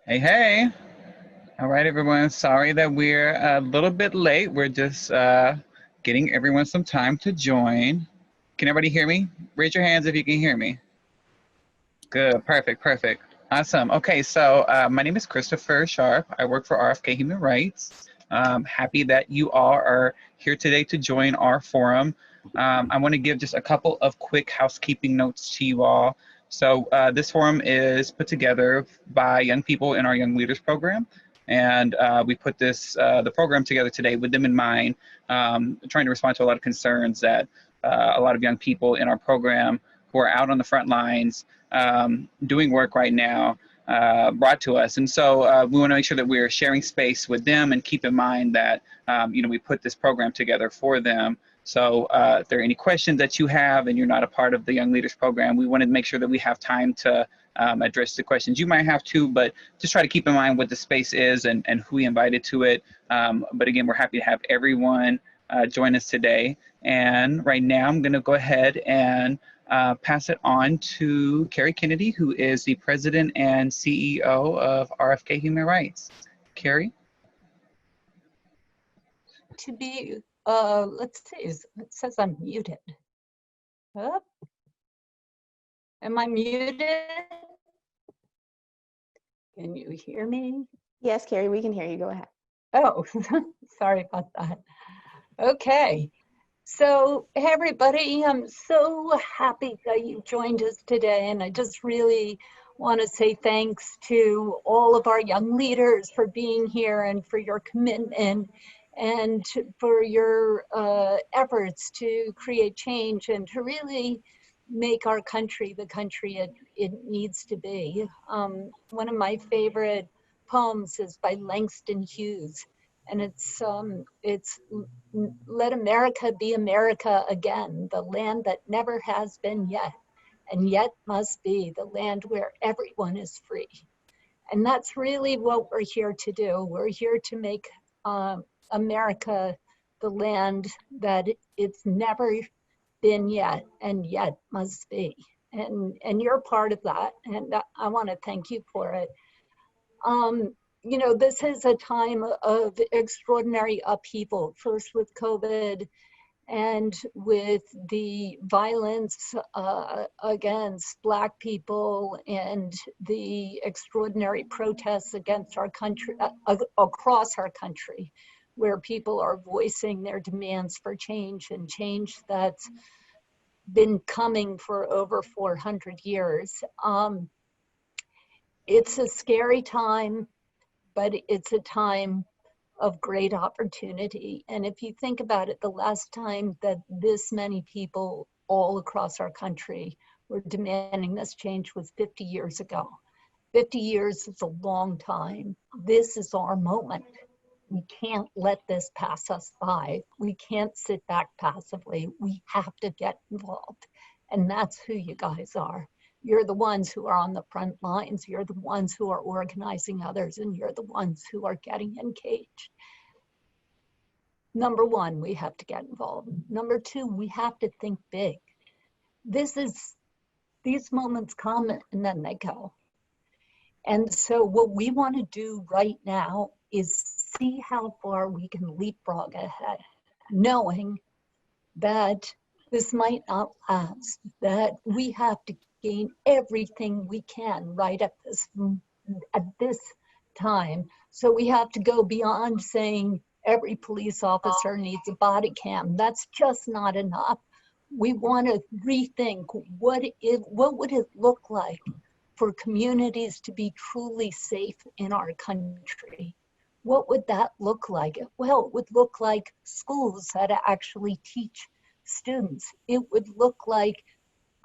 Hey, hey. All right, everyone. Sorry that we're a little bit late. We're just getting everyone some time to join. Can everybody hear me? Raise your hands if you can hear me. Good. Perfect. Perfect. Awesome. Okay, so my name is Christopher Sharp. I work for RFK Human Rights. Happy that you all are here today to join our forum. I want to give just a couple of quick housekeeping notes to you all. So this forum is put together by young people in our Young Leaders program. And we put the program together today with them in mind, trying to respond to a lot of concerns that a lot of young people in our program who are out on the front lines doing work right now brought to us. And so we want to make sure that we're sharing space with them and keep in mind that, we put this program together for them. So if there are any questions that you have and you're not a part of the Young Leaders program, we want to make sure that we have time to address the questions you might have too, but just try to keep in mind what the space is and who we invited to it. But again, we're happy to have everyone join us today. And right now I'm going to go ahead and pass it on to Carrie Kennedy, who is the President and CEO of RFK Human Rights. Carrie? Let's see, it says I'm muted. Oh. Am I muted? Can you hear me? Yes, Carrie, we can hear you. Go ahead. Oh, sorry about that. Okay. So, hey everybody, I'm so happy that you joined us today, and I just really want to say thanks to all of our young leaders for being here and for your commitment and for your efforts to create change and to really make our country the country it needs to be. One of my favorite poems is by Langston Hughes, and it's let America be America again, the land that never has been yet, and yet must be, the land where everyone is free. And that's really what we're here to do. We're here to make America the land that it's never been yet, and yet must be. And you're part of that, and I want to thank you for it. This is a time of extraordinary upheaval, first with COVID and with the violence against Black people and the extraordinary protests against our country, across our country, where people are voicing their demands for change, and change that's been coming for over 400 years. It's a scary time, but it's a time of great opportunity. And if you think about it, the last time that this many people all across our country were demanding this change was 50 years ago. 50 years is a long time. This is our moment. We can't let this pass us by. We can't sit back passively. We have to get involved. And that's who you guys are. You're the ones who are on the front lines. You're the ones who are organizing others, and you're the ones who are getting engaged. Number one, we have to get involved. Number two, we have to think big. These moments come and then they go. And so what we want to do right now is see how far we can leapfrog ahead, knowing that this might not last, that we have to gain everything we can right at this time. So we have to go beyond saying every police officer needs a body cam. That's just not enough. We want to rethink what would it look like for communities to be truly safe in our country. What would that look like? Well, it would look like schools that actually teach students. It would look like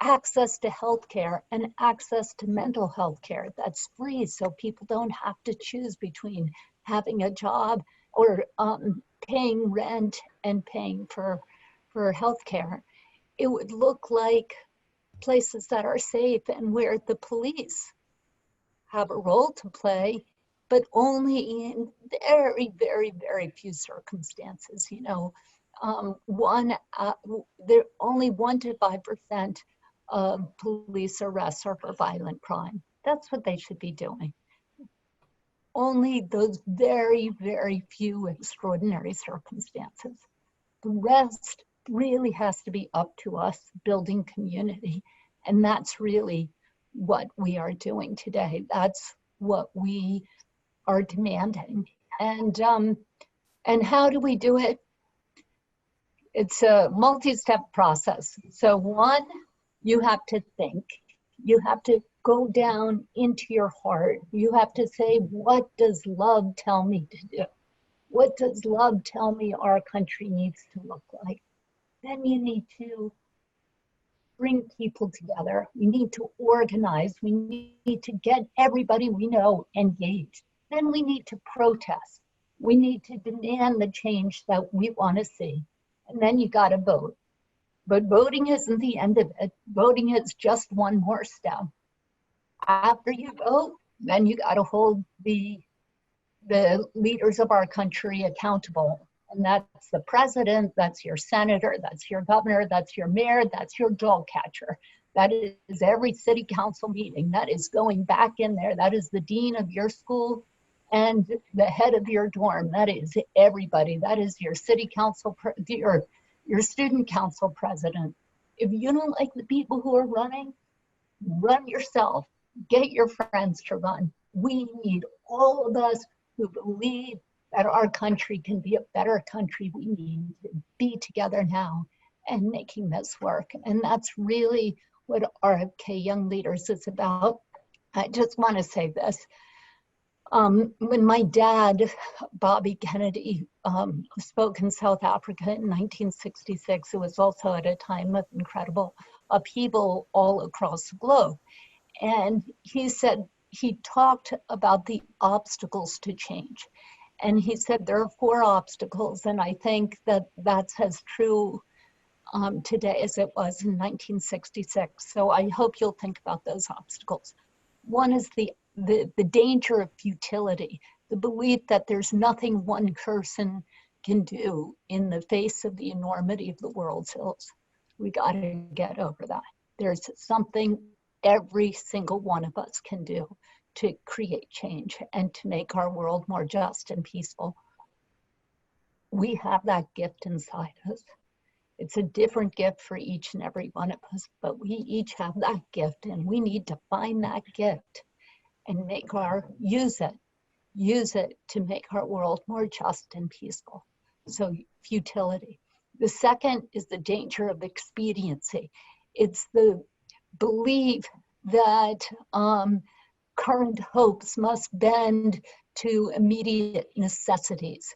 access to healthcare and access to mental health care that's free, so people don't have to choose between having a job or paying rent and paying for healthcare. It would look like places that are safe and where the police have a role to play, but only in very, very, very few circumstances. Only 1 to 5% of police arrests are for violent crime. That's what they should be doing. only those very, very few extraordinary circumstances. The rest really has to be up to us building community. And that's really what we are doing today. That's what we are demanding. And how do we do it? It's a multi-step process. So one, you have to think. You have to go down into your heart. You have to say, what does love tell me to do? What does love tell me our country needs to look like? Then you need to bring people together. We need to organize. We need to get everybody we know engaged. Then we need to protest. We need to demand the change that we want to see. And then you got to vote. But voting isn't the end of it. Voting is just one more step. After you vote, then you got to hold the leaders of our country accountable. And that's the president, that's your senator, that's your governor, that's your mayor, that's your dog catcher. That is every city council meeting. That is going back in there. That is the dean of your school and the head of your dorm. That is everybody. That is your city council, your student council president. If you don't like the people who are running, run yourself. Get your friends to run. We need all of us who believe that our country can be a better country. We need to be together now and making this work. And that's really what RFK Young Leaders is about. I just want to say this. When my dad, Bobby Kennedy, spoke in South Africa in 1966, it was also at a time of incredible upheaval all across the globe. And he said, he talked about the obstacles to change. And he said there are 4 obstacles, and I think that that's as true today as it was in 1966. So I hope you'll think about those obstacles. One is the danger of futility, the belief that there's nothing one person can do in the face of the enormity of the world's ills. We got to get over that. There's something every single one of us can do to create change and to make our world more just and peaceful. We have that gift inside us. It's a different gift for each and every one of us, but we each have that gift, and we need to find that gift and use it to make our world more just and peaceful. So futility. The second is the danger of expediency. It's the belief that current hopes must bend to immediate necessities.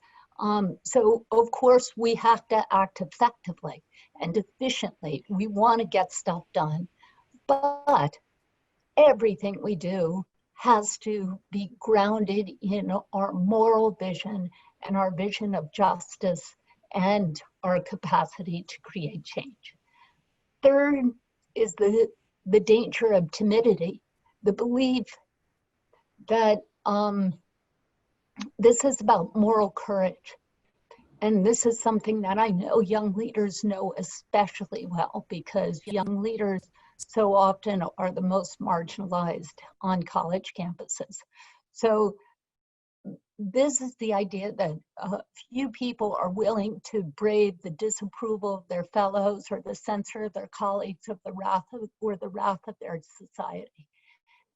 So of course we have to act effectively and efficiently. We want to get stuff done, but everything we do has to be grounded in our moral vision and our vision of justice and our capacity to create change. Third is the danger of timidity, the belief that this is about moral courage. And this is something that I know young leaders know especially well, because young leaders so often are the most marginalized on college campuses. So this is the idea that few people are willing to brave the disapproval of their fellows or the censure of their colleagues of the wrath of their society.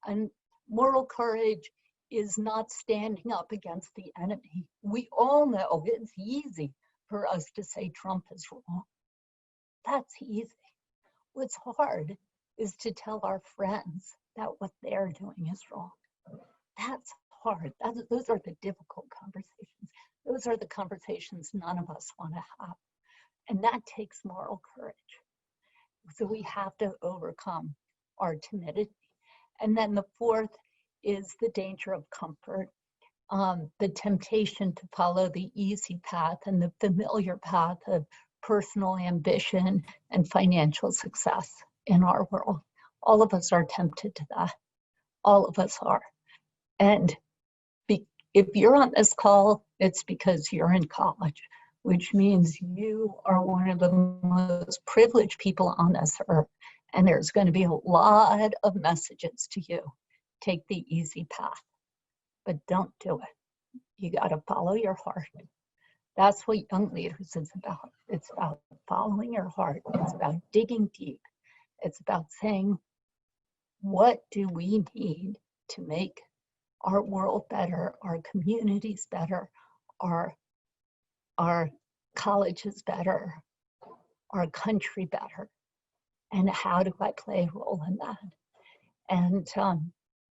And moral courage is not standing up against the enemy. We all know it's easy for us to say Trump is wrong. That's easy. What's hard is to tell our friends that what they're doing is wrong. That's hard. Those are the difficult conversations. Those are the conversations none of us want to have. And that takes moral courage. So we have to overcome our timidity. And then the fourth is the danger of comfort, the temptation to follow the easy path and the familiar path of personal ambition and financial success in our world. All of us are tempted to that. All of us are. And if you're on this call, it's because you're in college, which means you are one of the most privileged people on this earth. And there's going to be a lot of messages to you. Take the easy path. but don't do it. You got to follow your heart. That's what Young Leaders is about. It's about following your heart. It's about digging deep. It's about saying, what do we need to make our world better, our communities better, our colleges better, our country better? And how do I play a role in that? And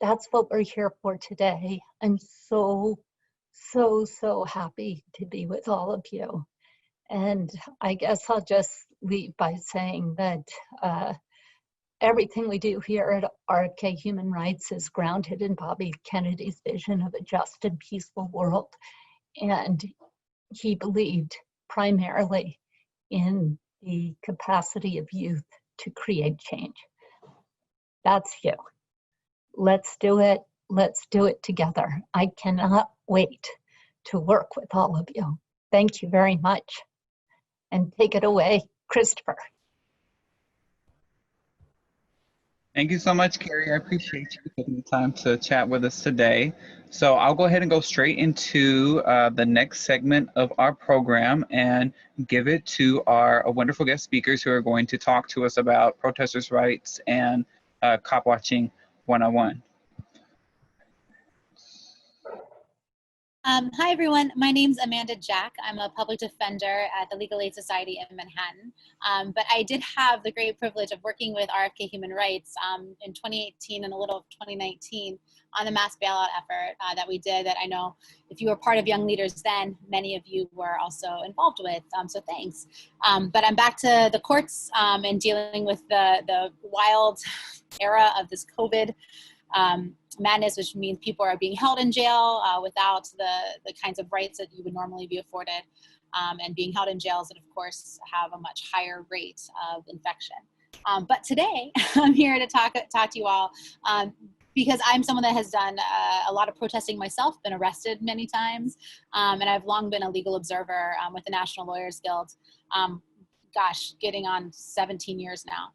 that's what we're here for today. I'm so happy to be with all of you. And I guess I'll just leave by saying that everything we do here at RFK Human Rights is grounded in Bobby Kennedy's vision of a just and peaceful world. And he believed primarily in the capacity of youth to create change. That's you. Let's do it. Let's do it together. I cannot wait to work with all of you. Thank you very much. And take it away, Christopher. Thank you so much, Carrie. I appreciate you taking the time to chat with us today. So I'll go ahead and go straight into the next segment of our program and give it to our wonderful guest speakers who are going to talk to us about protesters' rights and cop watching 101. Hi, everyone. My name's Amanda Jack. I'm a public defender at the Legal Aid Society in Manhattan. But I did have the great privilege of working with RFK Human Rights in 2018 and a little of 2019 on the mass bailout effort that we did, that I know if you were part of Young Leaders then, many of you were also involved with, so thanks. But I'm back to the courts and dealing with the wild era of this COVID madness, which means people are being held in jail without the kinds of rights that you would normally be afforded, and being held in jails that, of course, have a much higher rate of infection. But today, I'm here to talk to you all because I'm someone that has done a lot of protesting myself, been arrested many times, and I've long been a legal observer with the National Lawyers Guild. Gosh, getting on 17 years now.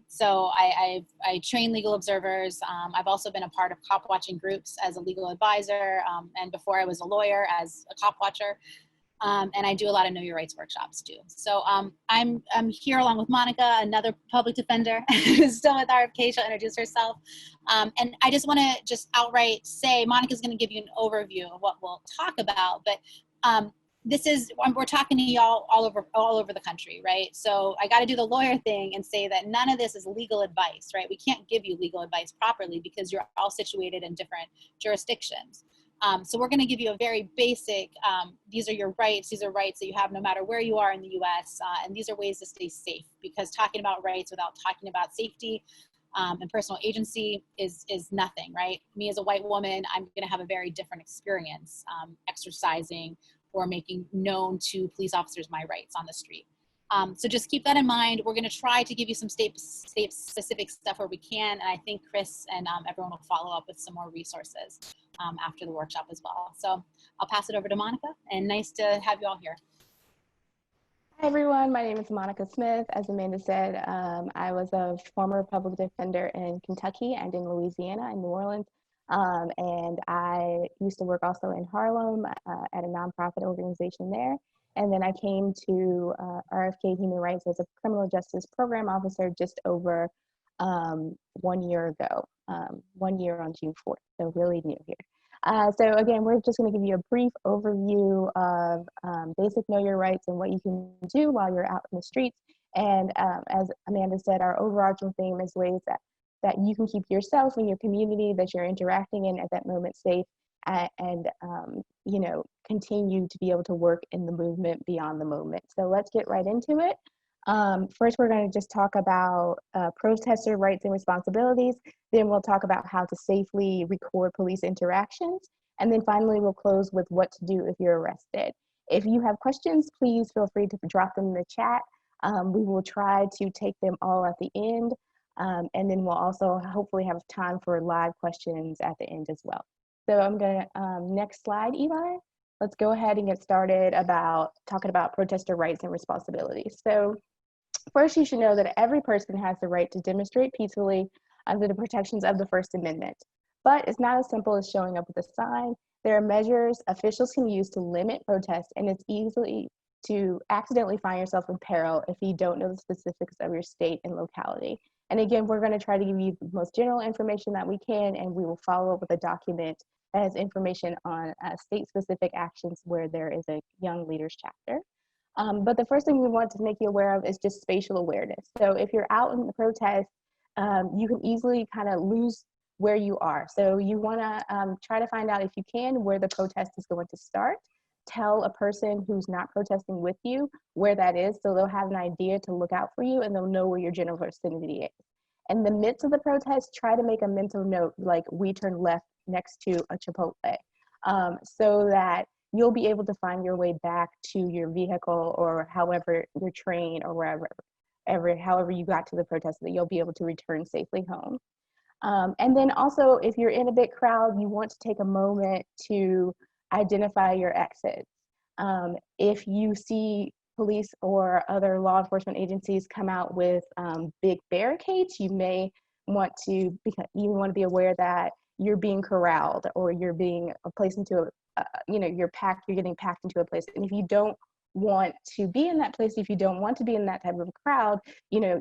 So I train legal observers. I've also been a part of cop watching groups as a legal advisor, and before I was a lawyer as a cop watcher. And I do a lot of Know Your Rights workshops too. So I'm here along with Monica, another public defender who's still with RFK. She'll introduce herself. And I just want to just outright say, Monica's going to give you an overview of what we'll talk about, but we're talking to y'all all over the country, right? So I got to do the lawyer thing and say that none of this is legal advice, right? We can't give you legal advice properly because you're all situated in different jurisdictions. So we're going to give you a very basic, these are your rights. These are rights that you have no matter where you are in the US. And these are ways to stay safe, because talking about rights without talking about safety and personal agency is nothing, right? Me as a white woman, I'm going to have a very different experience exercising or making known to police officers my rights on the street. So just keep that in mind. We're going to try to give you some state-specific stuff where we can, and I think Chris and everyone will follow up with some more resources after the workshop as well. So I'll pass it over to Monica, and nice to have you all here. Hi, everyone. My name is Monica Smith. As Amanda said, I was a former public defender in Kentucky and in Louisiana and New Orleans. And I used to work also in Harlem at a nonprofit organization there. And then I came to RFK Human Rights as a criminal justice program officer just over 1 year ago, 1 year on June 4th, so really new here. So again, we're just going to give you a brief overview of basic Know Your Rights and what you can do while you're out in the streets. And as Amanda said, our overarching theme is ways that you can keep yourself and your community that you're interacting in at that moment safe, and you know, continue to be able to work in the movement beyond the moment. So let's get right into it. First, we're going to just talk about protester rights and responsibilities. Then we'll talk about how to safely record police interactions. And then finally, we'll close with what to do if you're arrested. If you have questions, please feel free to drop them in the chat. We will try to take them all at the end. And then we'll also hopefully have time for live questions at the end as well. So I'm gonna, next slide, Eli. Let's go ahead and get started about talking about protester rights and responsibilities. So first, you should know that every person has the right to demonstrate peacefully under the protections of the First Amendment. But it's not as simple as showing up with a sign. There are measures officials can use to limit protests, and it's easily to accidentally find yourself in peril if you don't know the specifics of your state and locality. And again, we're going to try to give you the most general information that we can, and we will follow up with a document that has information on state-specific actions where there is a Young Leaders chapter. But the first thing we want to make you aware of is just spatial awareness. So if you're out in the protest, you can easily kind of lose where you are. So you want to try to find out, if you can, where the protest is going to start. Tell a person who's not protesting with you where that is, so they'll have an idea to look out for you, and they'll know where your general vicinity is. In the midst of the protest, try to make a mental note, like we turn left next to a Chipotle, so that you'll be able to find your way back to your vehicle, or however, your train, or however you got to the protest, that you'll be able to return safely home. And then also, if you're in a big crowd, you want to take a moment to identify your exits. If you see police or other law enforcement agencies come out with big barricades, you may want to be aware that you're being corralled, or you're being placed into you're getting packed into a place. And if you don't want to be in that place, if you don't want to be in that type of crowd,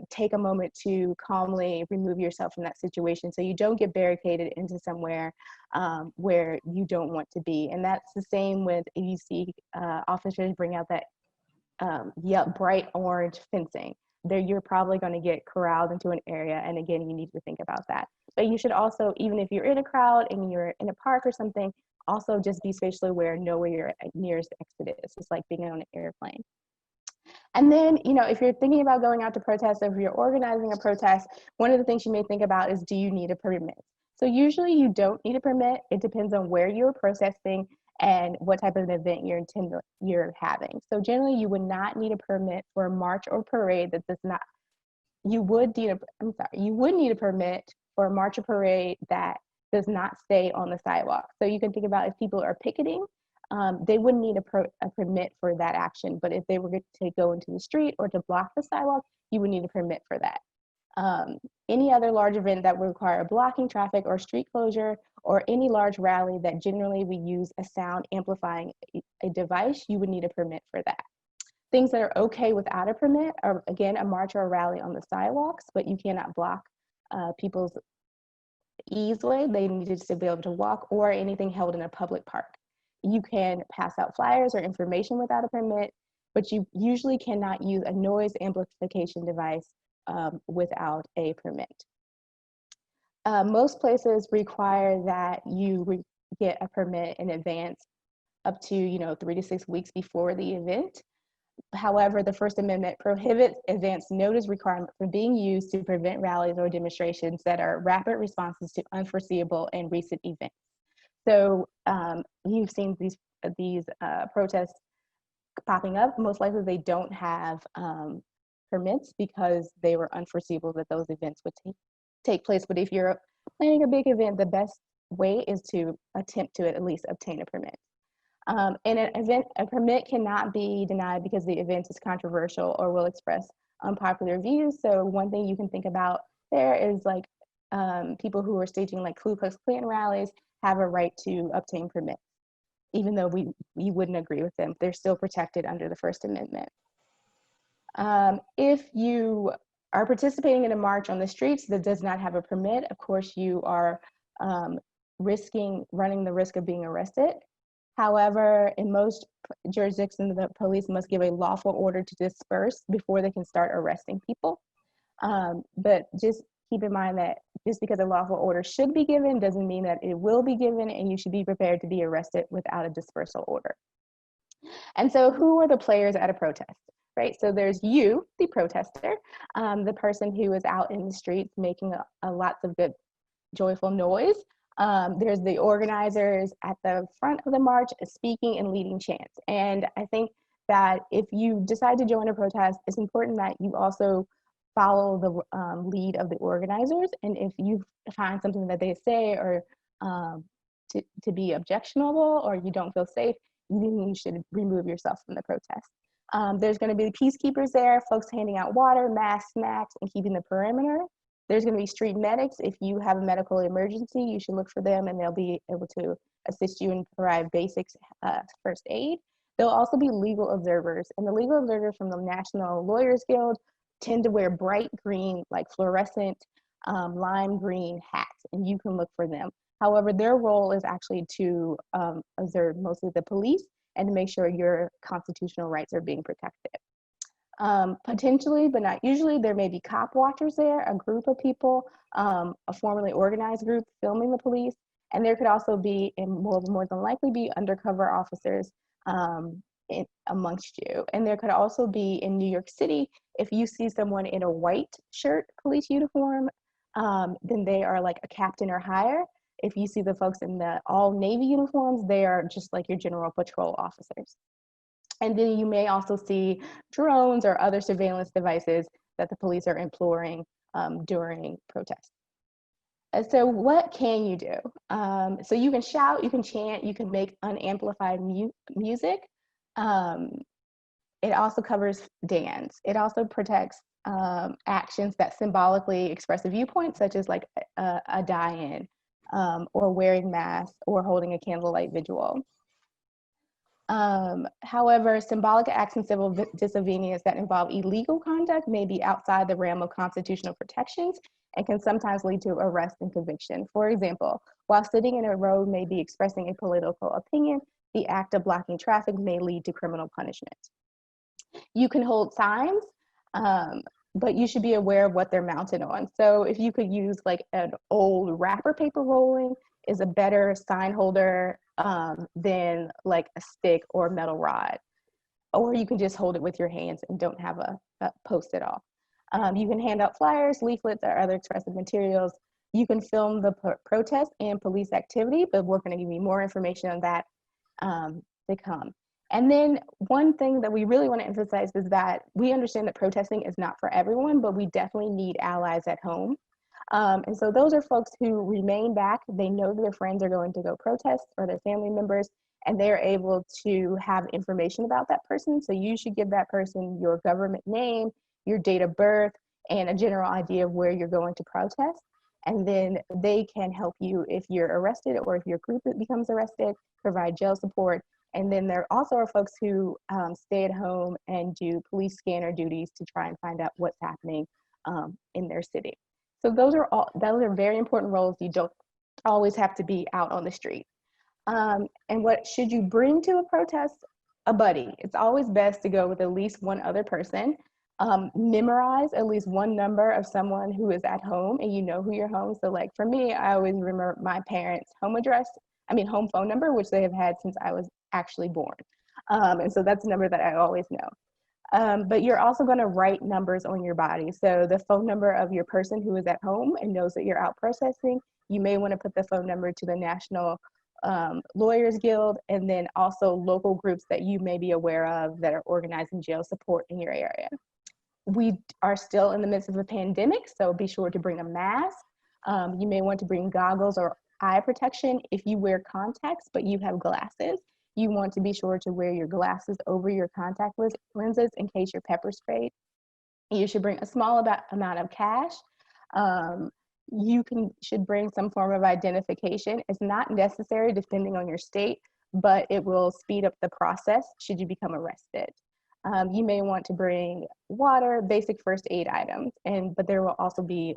take a moment to calmly remove yourself from that situation, so you don't get barricaded into somewhere where you don't want to be. And that's the same with, if you see officers bring out that bright orange fencing, there you're probably going to get corralled into an area, and again, you need to think about that. But you should also, even if you're in a crowd and you're in a park or something, also just be spatially aware, know where your nearest exit is. It's like being on an airplane. And then, if you're thinking about going out to protest, or if you're organizing a protest, one of the things you may think about is, do you need a permit? So usually you don't need a permit. It depends on where you're protesting and what type of an event you're having. So generally you would not need a permit for a march or parade that does not, you would need a permit for a march or parade that does not stay on the sidewalk. So you can think about, if people are picketing, they wouldn't need a permit for that action. But if they were to go into the street or to block the sidewalk, you would need a permit for that. Any other large event that would require blocking traffic or street closure, or any large rally that generally we use a sound amplifying a device, you would need a permit for that. Things that are okay without a permit are, again, a march or a rally on the sidewalks, but you cannot block people's easeway. They need to be able to walk, or anything held in a public park. You can pass out flyers or information without a permit, but you usually cannot use a noise amplification device without a permit. Most places require that you get a permit in advance, up to 3 to 6 weeks before the event. However, the First Amendment prohibits advance notice requirement from being used to prevent rallies or demonstrations that are rapid responses to unforeseeable and recent events. So you've seen these protests popping up. Most likely they don't have permits because they were unforeseeable that those events would take place. But if you're planning a big event, the best way is to attempt to at least obtain a permit. In an event, a permit cannot be denied because the event is controversial or will express unpopular views. So one thing you can think about there is, like, people who are staging like Ku Klux Klan rallies have a right to obtain permits, even though we wouldn't agree with them. They're still protected under the First Amendment. If you are participating in a march on the streets that does not have a permit, of course you are running the risk of being arrested. However, in most jurisdictions, the police must give a lawful order to disperse before they can start arresting people. But just keep in mind that just because a lawful order should be given doesn't mean that it will be given, and you should be prepared to be arrested without a dispersal order. And so who are the players at a protest, right? So there's you, the protester, the person who is out in the streets making lots of good, joyful noise. There's the organizers at the front of the march speaking and leading chants. And I think that if you decide to join a protest, it's important that you also follow the lead of the organizers. And if you find something that they say or to be objectionable, or you don't feel safe, you should remove yourself from the protest. There's going to be peacekeepers there, folks handing out water, masks, snacks, and keeping the perimeter. There's going to be street medics. If you have a medical emergency, you should look for them, and they'll be able to assist you and provide basic first aid. There'll also be legal observers, and the legal observers from the National Lawyers Guild tend to wear bright green, like fluorescent lime green hats, and you can look for them. However, their role is actually to observe mostly the police and to make sure your constitutional rights are being protected. Potentially, but not usually, there may be cop watchers there, a group of people, a formally organized group filming the police, and there could also be, and will more than likely be, undercover officers amongst you. And there could also be, in New York City, if you see someone in a white shirt police uniform, then they are like a captain or higher. If you see the folks in the all Navy uniforms, they are just like your general patrol officers. And then you may also see drones or other surveillance devices that the police are employing during protests. So what can you do? So you can shout, you can chant, you can make unamplified music. It also covers dance. It also protects actions that symbolically express a viewpoint, such as like a die-in, or wearing masks, or holding a candlelight vigil. However, symbolic acts and civil disobedience that involve illegal conduct may be outside the realm of constitutional protections and can sometimes lead to arrest and conviction. For example, while sitting in a road may be expressing a political opinion, the act of blocking traffic may lead to criminal punishment. You can hold signs, but you should be aware of what they're mounted on. So if you could use like an old wrapper paper rolling is a better sign holder than like a stick or metal rod. Or you can just hold it with your hands and don't have a post at all. You can hand out flyers, leaflets, or other expressive materials. You can film the protest and police activity, but we're gonna give you more information on that to come. And then one thing that we really want to emphasize is that we understand that protesting is not for everyone, but we definitely need allies at home. And so those are folks who remain back. They know that their friends are going to go protest, or their family members, and they're able to have information about that person. So you should give that person your government name, your date of birth, and a general idea of where you're going to protest. And then they can help you if you're arrested, or if your group becomes arrested, provide jail support. And then there also are folks who stay at home and do police scanner duties to try and find out what's happening in their city. So those are very important roles. You don't always have to be out on the street. And what should you bring to a protest? A buddy. It's always best to go with at least one other person. Memorize at least one number of someone who is at home and you know who you're home. So like for me, I always remember my parents' home phone number, which they have had since I was actually born. And so that's a number that I always know. But you're also going to write numbers on your body. So the phone number of your person who is at home and knows that you're out protesting, you may want to put the phone number to the National Lawyers Guild, and then also local groups that you may be aware of that are organizing jail support in your area. We are still in the midst of a pandemic, so be sure to bring a mask. You may want to bring goggles or eye protection. If you wear contacts but you have glasses, you want to be sure to wear your glasses over your contact lenses in case you're pepper sprayed. You should bring a small amount of cash. Should bring some form of identification. It's not necessary depending on your state, but it will speed up the process should you become arrested. You may want to bring water, basic first aid items, but there will also be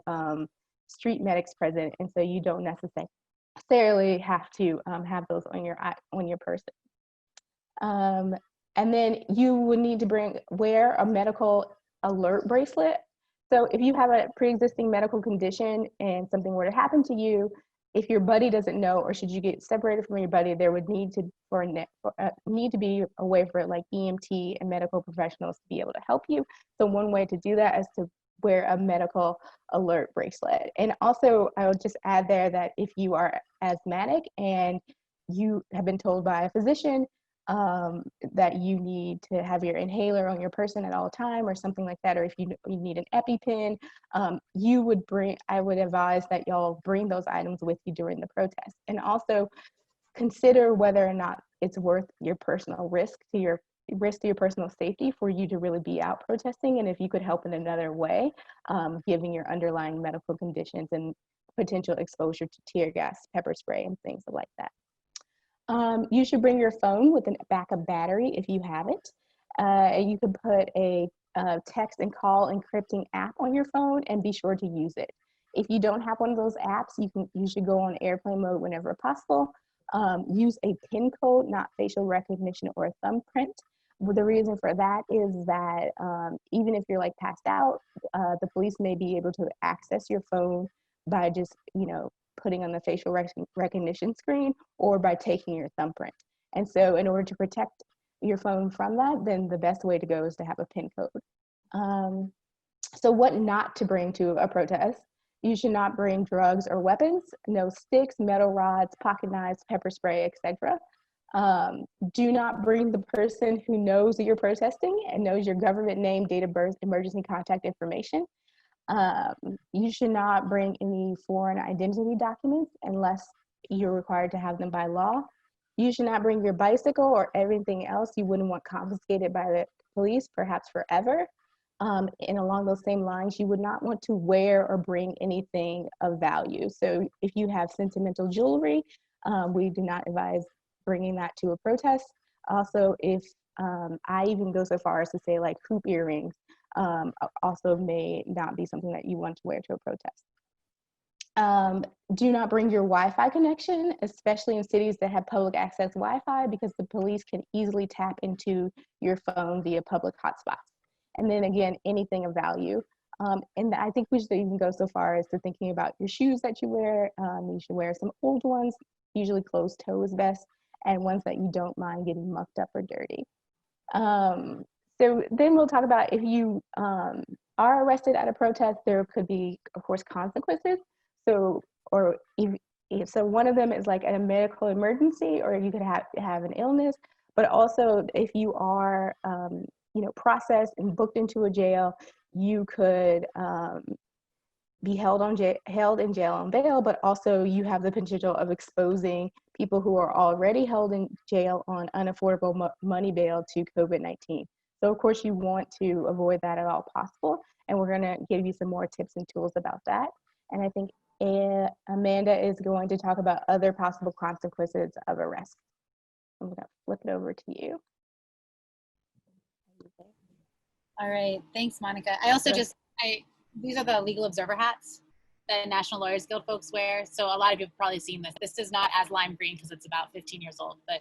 street medics present, and so you don't necessarily have to have those on your person. And then you would need to wear a medical alert bracelet. So if you have a pre-existing medical condition and something were to happen to you, if your buddy doesn't know, or should you get separated from your buddy, there would need to be a way for like EMT and medical professionals to be able to help you. So one way to do that is to wear a medical alert bracelet. And also I would just add there that if you are asthmatic and you have been told by a physician that you need to have your inhaler on your person at all time or something like that, or if you need an EpiPen, I would advise that y'all bring those items with you during the protest. And also consider whether or not it's worth your personal risk to your risk to your personal safety for you to really be out protesting. And if you could help in another way, given your underlying medical conditions and potential exposure to tear gas, pepper spray, and things like that. You should bring your phone with a backup battery if you have it. And you can put a text and call encrypting app on your phone and be sure to use it. If you don't have one of those apps, you should go on airplane mode whenever possible. Use a PIN code, not facial recognition or a thumbprint. Well, the reason for that is that even if you're like passed out, the police may be able to access your phone by just, putting on the facial recognition screen or by taking your thumbprint. And so in order to protect your phone from that, then the best way to go is to have a PIN code. So what not to bring to a protest? You should not bring drugs or weapons, no sticks, metal rods, pocket knives, pepper spray, etc. Do not bring the person who knows that you're protesting and knows your government name, date of birth, emergency contact information. You should not bring any foreign identity documents unless you're required to have them by law. You should not bring your bicycle or everything else you wouldn't want confiscated by the police, perhaps forever. And along those same lines, you would not want to wear or bring anything of value. So if you have sentimental jewelry, we do not advise bringing that to a protest. Also, if I even go so far as to say like hoop earrings, also may not be something that you want to wear to a protest. Do not bring your Wi-Fi connection, especially in cities that have public access Wi-Fi, because the police can easily tap into your phone via public hotspots. And then again, anything of value. And I think we should even go so far as to thinking about your shoes that you wear. You should wear some old ones, usually closed toe is best, and ones that you don't mind getting mucked up or dirty. So then we'll talk about if you are arrested at a protest, there could be, of course, consequences. So, so one of them is like a medical emergency, or you could have an illness. But also, if you are, processed and booked into a jail, you could be held in jail on bail. But also, you have the potential of exposing people who are already held in jail on unaffordable money bail to COVID-19. So of course you want to avoid that at all possible. And we're gonna give you some more tips and tools about that. And I think Amanda is going to talk about other possible consequences of arrest. I'm gonna flip it over to you. All right, thanks, Monica. I also these are the legal observer hats that National Lawyers Guild folks wear. So a lot of you have probably seen this. This is not as lime green because it's about 15 years old, but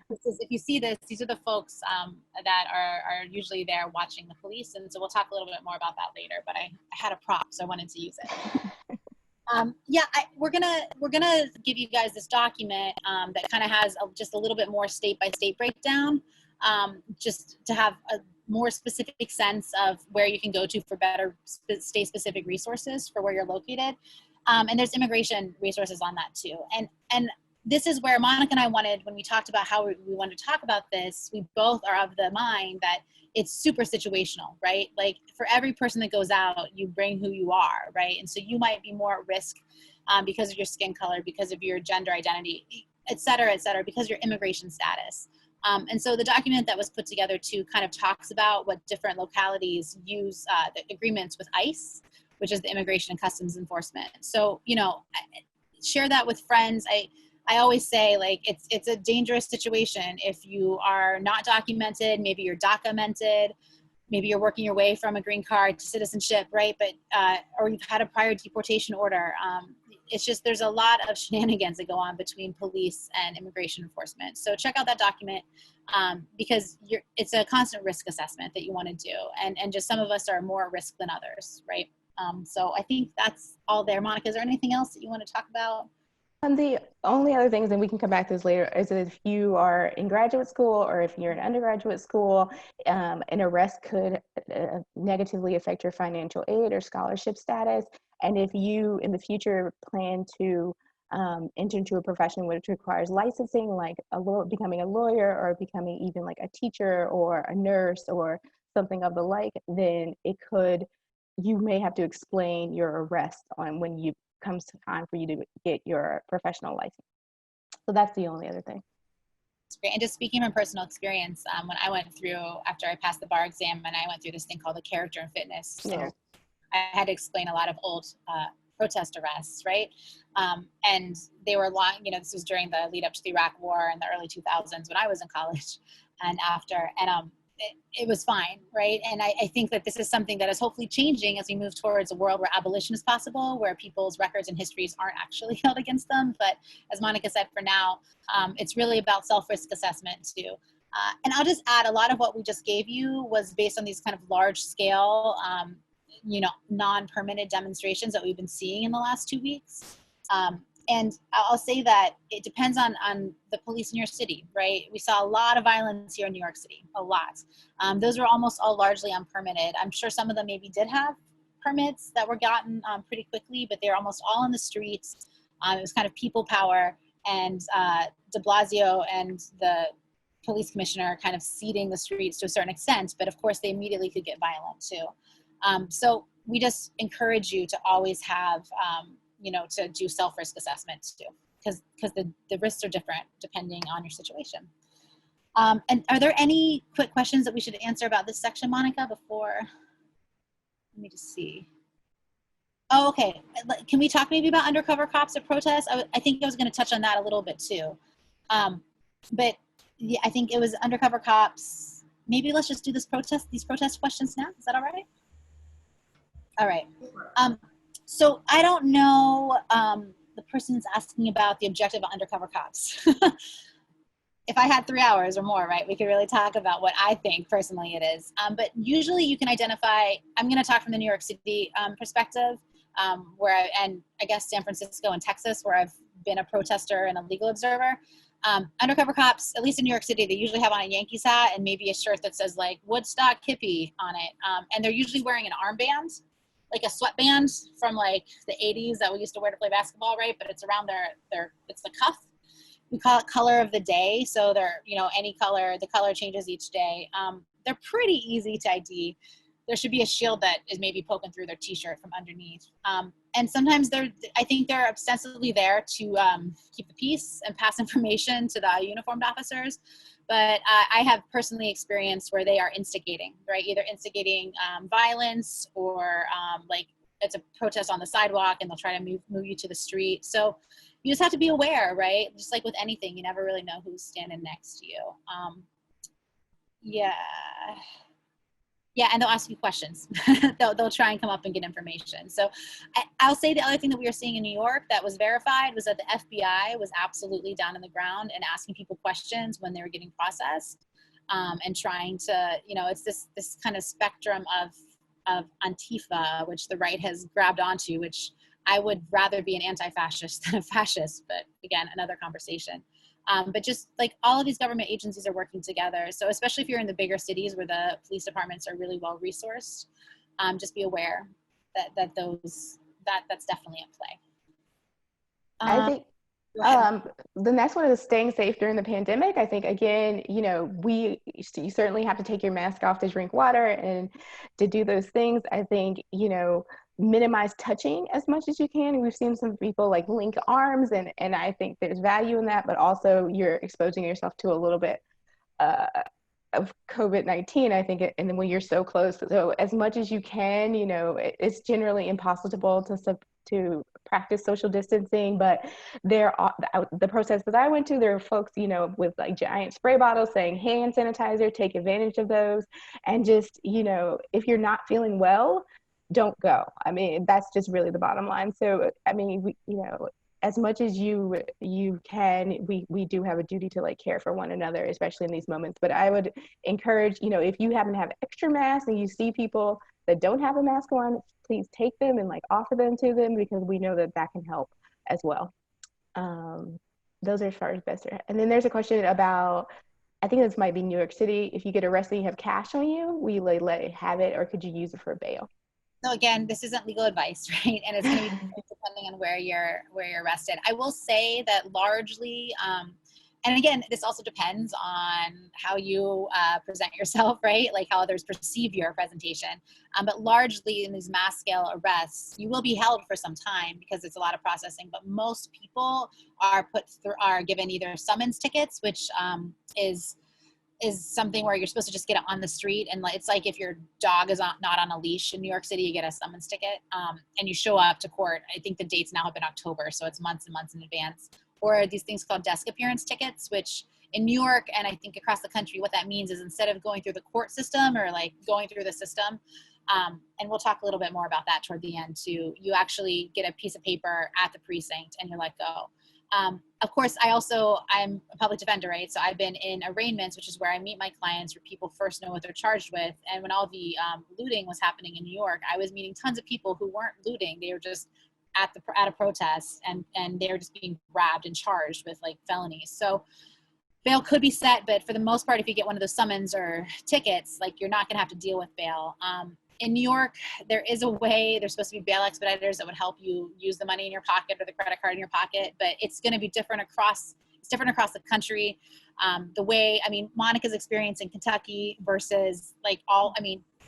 if you see this, these are the folks that are usually there watching the police. And so we'll talk a little bit more about that later, but I had a prop, so I wanted to use it. We're gonna give you guys this document that kind of has just a little bit more state-by-state breakdown, just to have a more specific sense of where you can go to for better state-specific resources for where you're located. And there's immigration resources on that too. And this is where Monica and I wanted, when we talked about how we wanted to talk about this, we both are of the mind that it's super situational, right? Like for every person that goes out, you bring who you are, right? And so you might be more at risk because of your skin color, because of your gender identity, et cetera, because of your immigration status. And so the document that was put together too kind of talks about what different localities use the agreements with ICE, which is the Immigration and Customs Enforcement. So, share that with friends. I always say, like, it's a dangerous situation if you are not documented, maybe you're documented, maybe you're working your way from a green card to citizenship, right? But, or you've had a prior deportation order. It's just, there's a lot of shenanigans that go on between police and immigration enforcement. So check out that document because it's a constant risk assessment that you want to do. And just some of us are more at risk than others, right? So I think that's all there. Monica, is there anything else that you want to talk about? The only other things, and we can come back to this later, is if you are in graduate school or if you're in undergraduate school, an arrest could negatively affect your financial aid or scholarship status. And if you in the future plan to enter into a profession which requires licensing, like becoming a lawyer or becoming even like a teacher or a nurse or something of the like, then you may have to explain your arrest on when you comes time for you to get your professional license. So that's the only other thing. Great. And just speaking from personal experience, when I went through, after I passed the bar exam, and I went through this thing called the character and fitness. So Yeah. I had to explain a lot of old protest arrests, right? And they were long, you know, this was during the lead up to the Iraq War in the early 2000s when I was in college and after, and it was fine, right? And I think that this is something that is hopefully changing as we move towards a world where abolition is possible, where people's records and histories aren't actually held against them. But as Monica said, for now, it's really about self-risk assessment too. And I'll just add, a lot of what we just gave you was based on these kind of large scale, you know, non-permitted demonstrations that we've been seeing in the last 2 weeks. And I'll say that it depends on the police in your city, right? We saw a lot of violence here in New York City, a lot. Those were almost all largely unpermitted. I'm sure some of them maybe did have permits that were gotten pretty quickly, but they're almost all in the streets. It was kind of people power, and de Blasio and the police commissioner kind of ceding the streets to a certain extent, but of course they immediately could get violent too. So we just encourage you to always have, you know, to do self-risk assessments too, because the risks are different depending on your situation. And are there any quick questions that we should answer about this section, Monica, before? Let me just see. Oh, okay. Can we talk maybe about undercover cops at protests? I think I was going to touch on that a little bit too. But yeah, I think it was undercover cops. Maybe let's just do these protest questions now. Is that all right? All right. So I don't know, the person's asking about the objective of undercover cops. If I had 3 hours or more, right, we could really talk about what I think personally it is. But usually you can identify, I'm going to talk from the New York City perspective, and I guess San Francisco and Texas, where I've been a protester and a legal observer. Undercover cops, at least in New York City, they usually have on a Yankees hat and maybe a shirt that says like Woodstock hippie on it. And they're usually wearing an armband, like a sweatband from like the 80s that we used to wear to play basketball, right? But it's around it's the cuff. We call it color of the day. So they're, you know, any color, the color changes each day. They're pretty easy to ID. There should be a shield that is maybe poking through their t-shirt from underneath. And sometimes I think they're ostensibly there to keep the peace and pass information to the uniformed officers. But I have personally experienced where they are instigating, right? Either instigating violence or like it's a protest on the sidewalk and they'll try to move you to the street. So you just have to be aware, right? Just like with anything, you never really know who's standing next to you. Yeah, and they'll ask you questions. they'll try and come up and get information. So I'll say the other thing that we were seeing in New York that was verified was that the FBI was absolutely down on the ground and asking people questions when they were getting processed, and trying to, you know, it's this kind of spectrum of Antifa, which the right has grabbed onto, which I would rather be an anti-fascist than a fascist, but again, another conversation. But just like all of these government agencies are working together. So especially if you're in the bigger cities where the police departments are really well resourced, just be aware that that's definitely at play. I think the next one is staying safe during the pandemic. I think, again, you know, you certainly have to take your mask off to drink water and to do those things. I think, you know, minimize touching as much as you can. We've seen some people like link arms, and I think there's value in that, but also you're exposing yourself to a little bit of COVID-19, I think, and then when you're so close. So as much as you can, you know, it's generally impossible to practice social distancing, but the protests that I went to, there are folks, you know, with like giant spray bottles saying hand sanitizer, take advantage of those. And just, you know, if you're not feeling well, don't go. I mean, that's just really the bottom line. So, I mean, you know, as much as you can, we do have a duty to like care for one another, especially in these moments. But I would encourage, you know, if you happen to have extra masks and you see people that don't have a mask on, please take them and like offer them to them, because we know that can help as well. Those are as far as best. And then there's a question about, I think this might be New York City. If you get arrested, you have cash on you, will you let it have it, or could you use it for bail? So again, this isn't legal advice, right? And it's going to be depending on where you're arrested. I will say that largely And again, this also depends on how you present yourself, right? Like how others perceive your presentation. But largely in these mass scale arrests, you will be held for some time because it's a lot of processing. But most people are given either summons tickets, which is something where you're supposed to just get it on the street, and it's like if your dog is not on a leash in New York City, you get a summons ticket, and you show up to court. I think the dates now have been October, so it's months and months in advance. Or these things called desk appearance tickets, which in New York and I think across the country, what that means is instead of going through the court system or like going through the system, and we'll talk a little bit more about that toward the end too, you actually get a piece of paper at the precinct and you're let go. Of course, I'm a public defender, right? So I've been in arraignments, which is where I meet my clients, where people first know what they're charged with. And when all the looting was happening in New York, I was meeting tons of people who weren't looting. They were just at a protest, and they were just being grabbed and charged with like felonies. So bail could be set, but for the most part, if you get one of those summons or tickets, like you're not going to have to deal with bail. In New York, there is a way, there's supposed to be bail expediters that would help you use the money in your pocket or the credit card in your pocket, but it's going to be different across the country. Monica's experience in Kentucky versus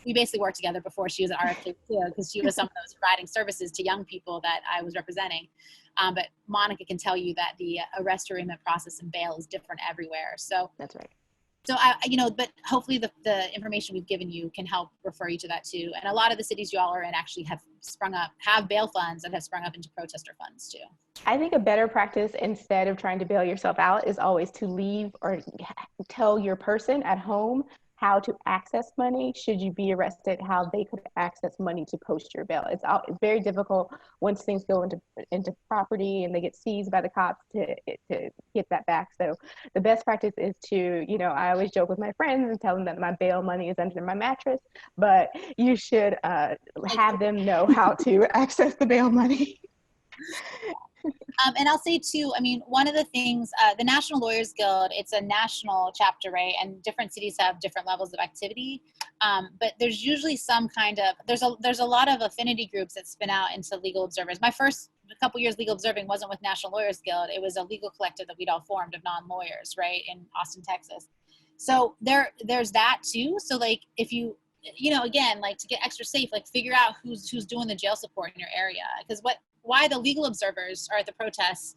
we basically worked together before she was at RFK too, because she was some of those providing services to young people that I was representing. But Monica can tell you that the arrest arraignment process and bail is different everywhere. So That's right. So but hopefully the information we've given you can help refer you to that too. And a lot of the cities you all are in actually have bail funds that have sprung up into protester funds too. I think a better practice, instead of trying to bail yourself out, is always to leave or tell your person at home how to access money should you be arrested, how they could access money to post your bail. It's very difficult once things go into property and they get seized by the cops to get that back. So the best practice is to, I always joke with my friends and tell them that my bail money is under my mattress, but you should have them know how to access the bail money. And I'll say too, one of the things, the National Lawyers Guild, it's a national chapter, right? And different cities have different levels of activity. But there's usually there's a lot of affinity groups that spin out into legal observers. My first couple years legal observing wasn't with National Lawyers Guild. It was a legal collective that we'd all formed of non-lawyers, right? In Austin, Texas. So there's that too. So like if you, again, like to get extra safe, like figure out who's doing the jail support in your area. Because why the legal observers are at the protests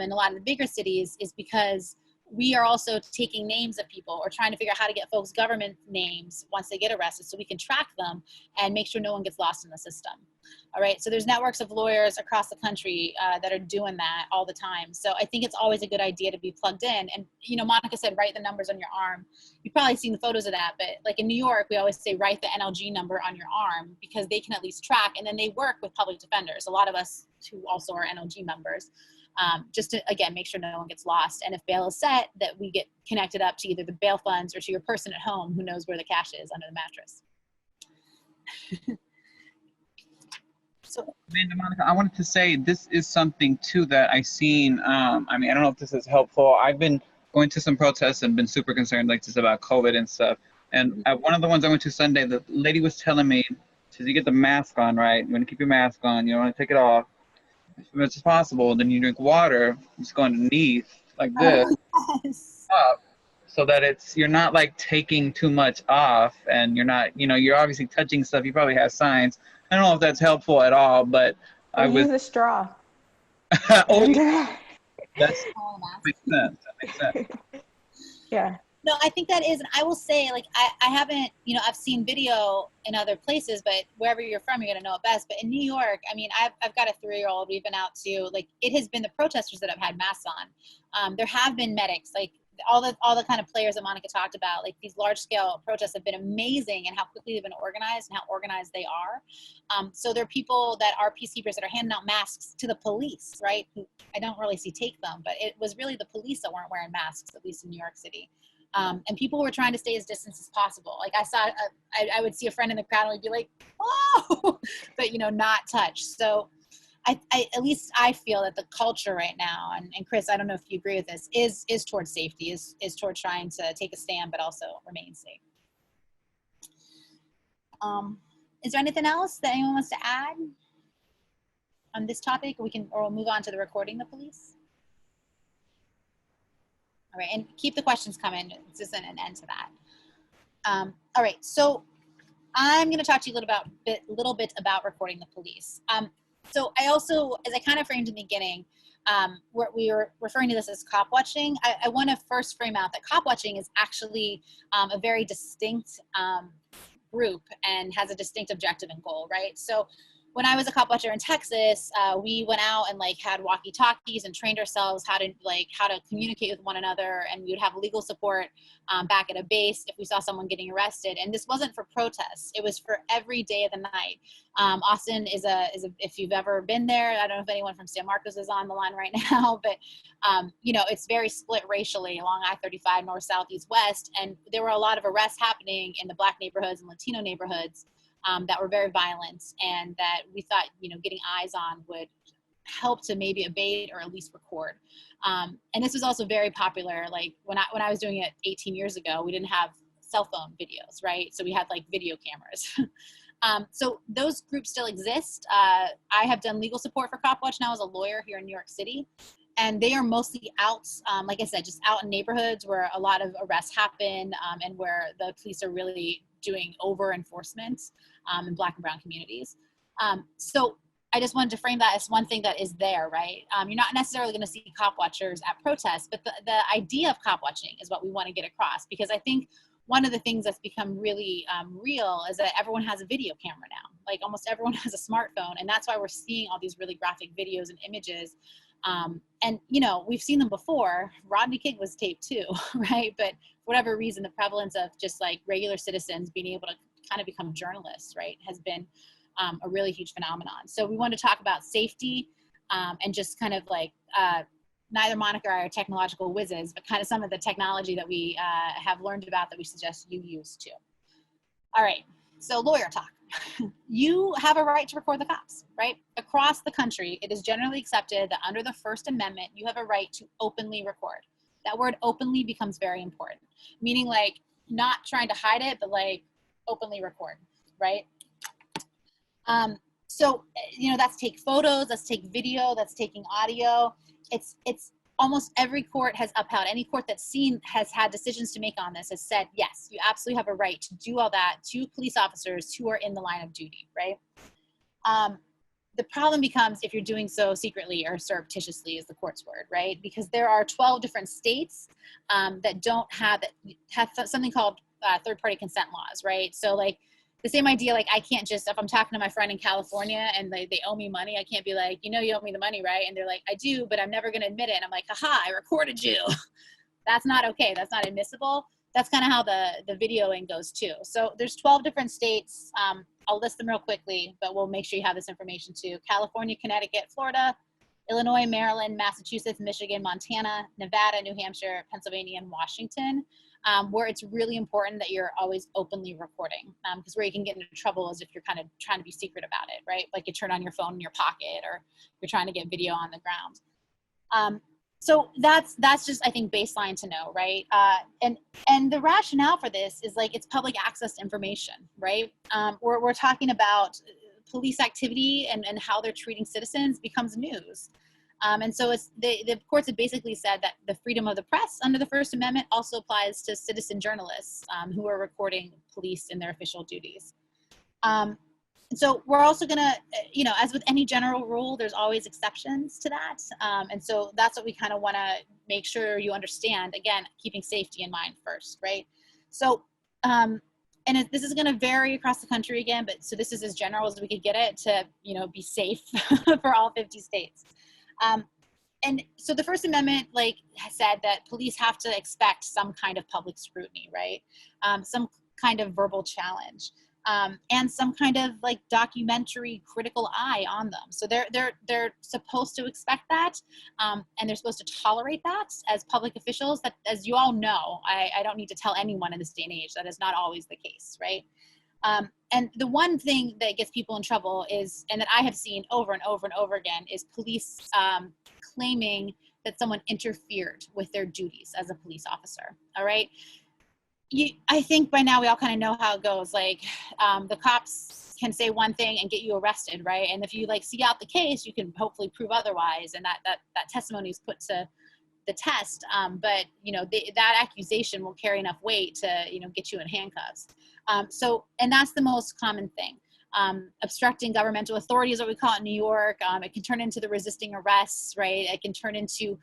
in a lot of the bigger cities is because we are also taking names of people or trying to figure out how to get folks' government names once they get arrested so we can track them and make sure no one gets lost in the system. All right, so there's networks of lawyers across the country that are doing that all the time. So I think it's always a good idea to be plugged in. And, Monica said, write the numbers on your arm. You've probably seen the photos of that, but like in New York, we always say, write the NLG number on your arm because they can at least track. And then they work with public defenders. A lot of us who also are NLG members. Just to, again, make sure no one gets lost. And if bail is set, that we get connected up to either the bail funds or to your person at home who knows where the cash is under the mattress. So, Amanda, Monica, I wanted to say this is something too that I've seen. I don't know if this is helpful. I've been going to some protests and been super concerned, like just about COVID and stuff. And at one of the ones I went to Sunday, the lady was telling me, she said, you get the mask on, right? You want to keep your mask on. You don't want to take it off. As much as possible, then you drink water, you just go underneath like this, yes. up, so that you're not like taking too much off, and you're not, you're obviously touching stuff. You probably have signs. I don't know if that's helpful at all, but Use a straw. Oh, yeah. That makes sense. That makes sense. Yeah. No, I think that is, and I will say, like, I haven't, I've seen video in other places, but wherever you're from, you're gonna know it best. But in New York, I've got a 3-year-old. We've been out to, like, it has been the protesters that have had masks on. There have been medics, like all the kind of players that Monica talked about. Like these large scale protests have been amazing, and how quickly they've been organized and how organized they are. So there are people that are peacekeepers that are handing out masks to the police, right? Who I don't really see take them, but it was really the police that weren't wearing masks, at least in New York City. And people were trying to stay as distant as possible. Like I would see a friend in the crowd and I'd be like, oh, but not touch. So I at least I feel that the culture right now, and Chris, I don't know if you agree with this, is towards safety, is towards trying to take a stand, but also remain safe. Is there anything else that anyone wants to add on this topic? Or we'll move on to the recording the police. All right, and keep the questions coming. This isn't an end to that. All right, so I'm going to talk to you a little bit about recording the police. So I also, as I kind of framed in the beginning, we were referring to this as cop watching. I want to first frame out that cop watching is actually a very distinct group and has a distinct objective and goal, right? So when I was a cop watcher in Texas, we went out and like had walkie-talkies and trained ourselves how to communicate with one another, and we would have legal support back at a base if we saw someone getting arrested. And this wasn't for protests; it was for every day of the night. Austin is a if you've ever been there, I don't know if anyone from San Marcos is on the line right now, but you know, it's very split racially along I-35 north, south, east, west, and there were a lot of arrests happening in the Black neighborhoods and Latino neighborhoods. That were very violent, and that we thought, you know, getting eyes on would help to maybe abate or at least record. And this was also very popular. Like when I was doing it 18 years ago, we didn't have cell phone videos, right? So we had like video cameras. So those groups still exist. I have done legal support for Cop Watch now as a lawyer here in New York City. And they are mostly out, like I said, just out in neighborhoods where a lot of arrests happen and where the police are really doing over enforcement in Black and brown communities. So I just wanted to frame that as one thing that is there, right? You're not necessarily going to see cop watchers at protests, but the idea of cop watching is what we want to get across, because I think one of the things that's become really real is that everyone has a video camera now. Like almost everyone has a smartphone, and that's why we're seeing all these really graphic videos and images. And, you know, we've seen them before. Rodney King was taped too, right? But for whatever reason, the prevalence of just like regular citizens being able to kind of become journalists, right, has been a really huge phenomenon. So we want to talk about safety and just kind of like, neither Monica are technological whizzes, but kind of some of the technology that we have learned about that we suggest you use too. All right, so lawyer talk. You have a right to record the cops, right? Across the country, it is generally accepted that under the First Amendment, you have a right to openly record. That word openly becomes very important, meaning like not trying to hide it, but like openly record, right? So, you know, that's take photos, that's take video, that's taking audio. It's almost every court has upheld, any court that's has had decisions to make on this has said, yes, you absolutely have a right to do all that to police officers who are in the line of duty, right? The problem becomes if you're doing so secretly or surreptitiously is the court's word, right? Because there are 12 different states that don't have something called third-party consent laws, right? So like, the same idea, like I can't just, if I'm talking to my friend in California and they owe me money, I can't be like, you know, you owe me the money, right? And they're like, I do, but I'm never going to admit it. And I'm like, haha, I recorded you. That's not okay. That's not admissible. That's kind of how the videoing goes too. So there's 12 different states. I'll list them real quickly, but we'll make sure you have this information too. California, Connecticut, Florida, Illinois, Maryland, Massachusetts, Michigan, Montana, Nevada, New Hampshire, Pennsylvania, and Washington. Where it's really important that you're always openly recording, because where you can get into trouble is if you're kind of trying to be secret about it, right? Like you turn on your phone in your pocket, or you're trying to get video on the ground. So that's just, I think, baseline to know, right? And the rationale for this is like it's public access to information, right? We're talking about police activity and how they're treating citizens becomes news. And so it's the courts have basically said that the freedom of the press under the First Amendment also applies to citizen journalists who are recording police in their official duties. So we're also gonna, you know, as with any general rule, there's always exceptions to that. And so that's what we kind of wanna make sure you understand, again, keeping safety in mind first, right? So, and this is going to vary across the country again, but so this is as general as we could get it to, you know, be safe for all 50 states. And so the First Amendment, like, said that police have to expect some kind of public scrutiny, right? Some kind of verbal challenge, and some kind of like documentary critical eye on them. So they're supposed to expect that, and they're supposed to tolerate that as public officials. That, as you all know, I don't need to tell anyone in this day and age that is not always the case, right? And the one thing that gets people in trouble is, and that I have seen over and over and over again, is police claiming that someone interfered with their duties as a police officer, all right? I think by now we all kind of know how it goes. Like the cops can say one thing and get you arrested, right? And if you like see out the case, you can hopefully prove otherwise, and that testimony is put to the test, but that accusation will carry enough weight to get you in handcuffs. And that's the most common thing. Obstructing governmental authority is what we call it in New York. It can turn into the resisting arrests, right? It can turn into,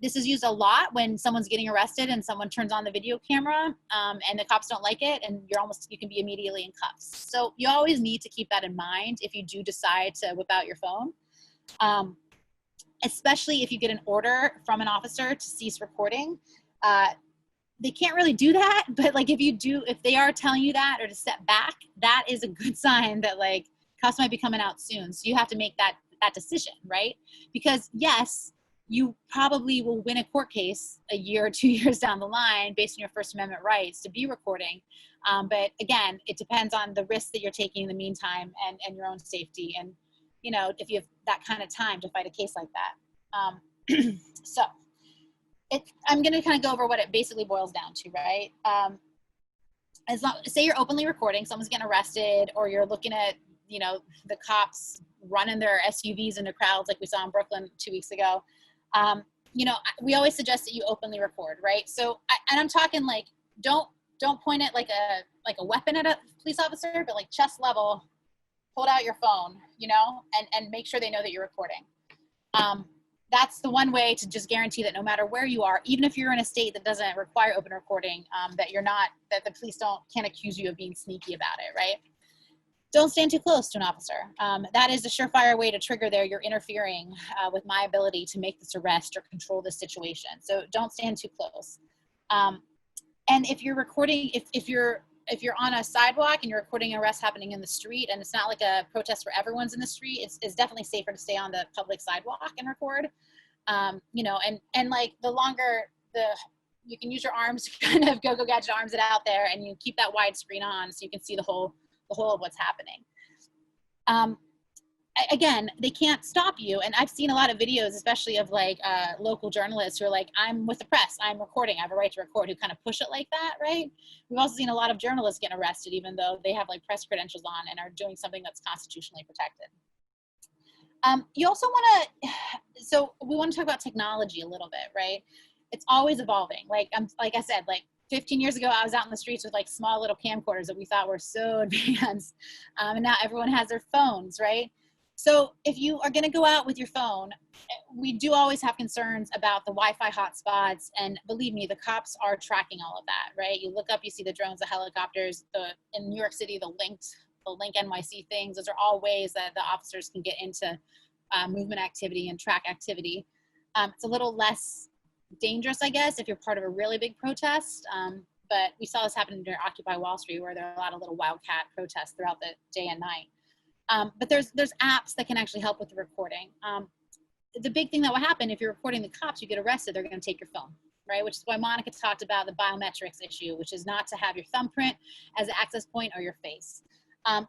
this is used a lot when someone's getting arrested and someone turns on the video camera and the cops don't like it, and you can be immediately in cuffs. So you always need to keep that in mind if you do decide to whip out your phone. Especially if you get an order from an officer to cease recording. They can't really do that, but like if they are telling you that or to step back, that is a good sign that like cops might be coming out soon. So you have to make that decision, right? Because yes, you probably will win a court case a year or 2 years down the line based on your First Amendment rights to be recording. But again, it depends on the risks that you're taking in the meantime and your own safety. And if you have that kind of time to fight a case like that. So I'm going to kind of go over what it basically boils down to, right? Say you're openly recording, someone's getting arrested, or you're looking at, the cops running their SUVs into crowds like we saw in Brooklyn 2 weeks ago. We always suggest that you openly record, right? So, and I'm talking like, don't point it like a weapon at a police officer, but like chest level, hold out your phone, and make sure they know that you're recording. That's the one way to just guarantee that no matter where you are, even if you're in a state that doesn't require open recording, that the police can't accuse you of being sneaky about it, right? Don't stand too close to an officer. That is a surefire way to trigger you're interfering with my ability to make this arrest or control this situation. So don't stand too close. And if you're recording, if you're on a sidewalk and you're recording an arrest happening in the street, and it's not like a protest where everyone's in the street, it's definitely safer to stay on the public sidewalk and record. And like the longer you can use your arms to kind of go gadget arms it out there, and you keep that wide screen on so you can see the whole of what's happening. Again, they can't stop you. And I've seen a lot of videos, especially of like local journalists who are like, I'm with the press, I'm recording, I have a right to record, who kind of push it like that, right? We've also seen a lot of journalists getting arrested, even though they have like press credentials on and are doing something that's constitutionally protected. You also so we want to talk about technology a little bit, right? It's always evolving. Like I said, like 15 years ago, I was out in the streets with like small little camcorders that we thought were so advanced. And now everyone has their phones, right? So if you are going to go out with your phone, we do always have concerns about the Wi-Fi hotspots. And believe me, the cops are tracking all of that, right? You look up, you see the drones, the helicopters, in New York City, the Link NYC things. Those are all ways that the officers can get into movement activity and track activity. It's a little less dangerous, I guess, if you're part of a really big protest. But we saw this happen during Occupy Wall Street, where there are a lot of little wildcat protests throughout the day and night. But there's apps that can actually help with the recording. The big thing that will happen if you're recording the cops, you get arrested, they're going to take your phone, right? Which is why Monica talked about the biometrics issue, which is not to have your thumbprint as an access point or your face.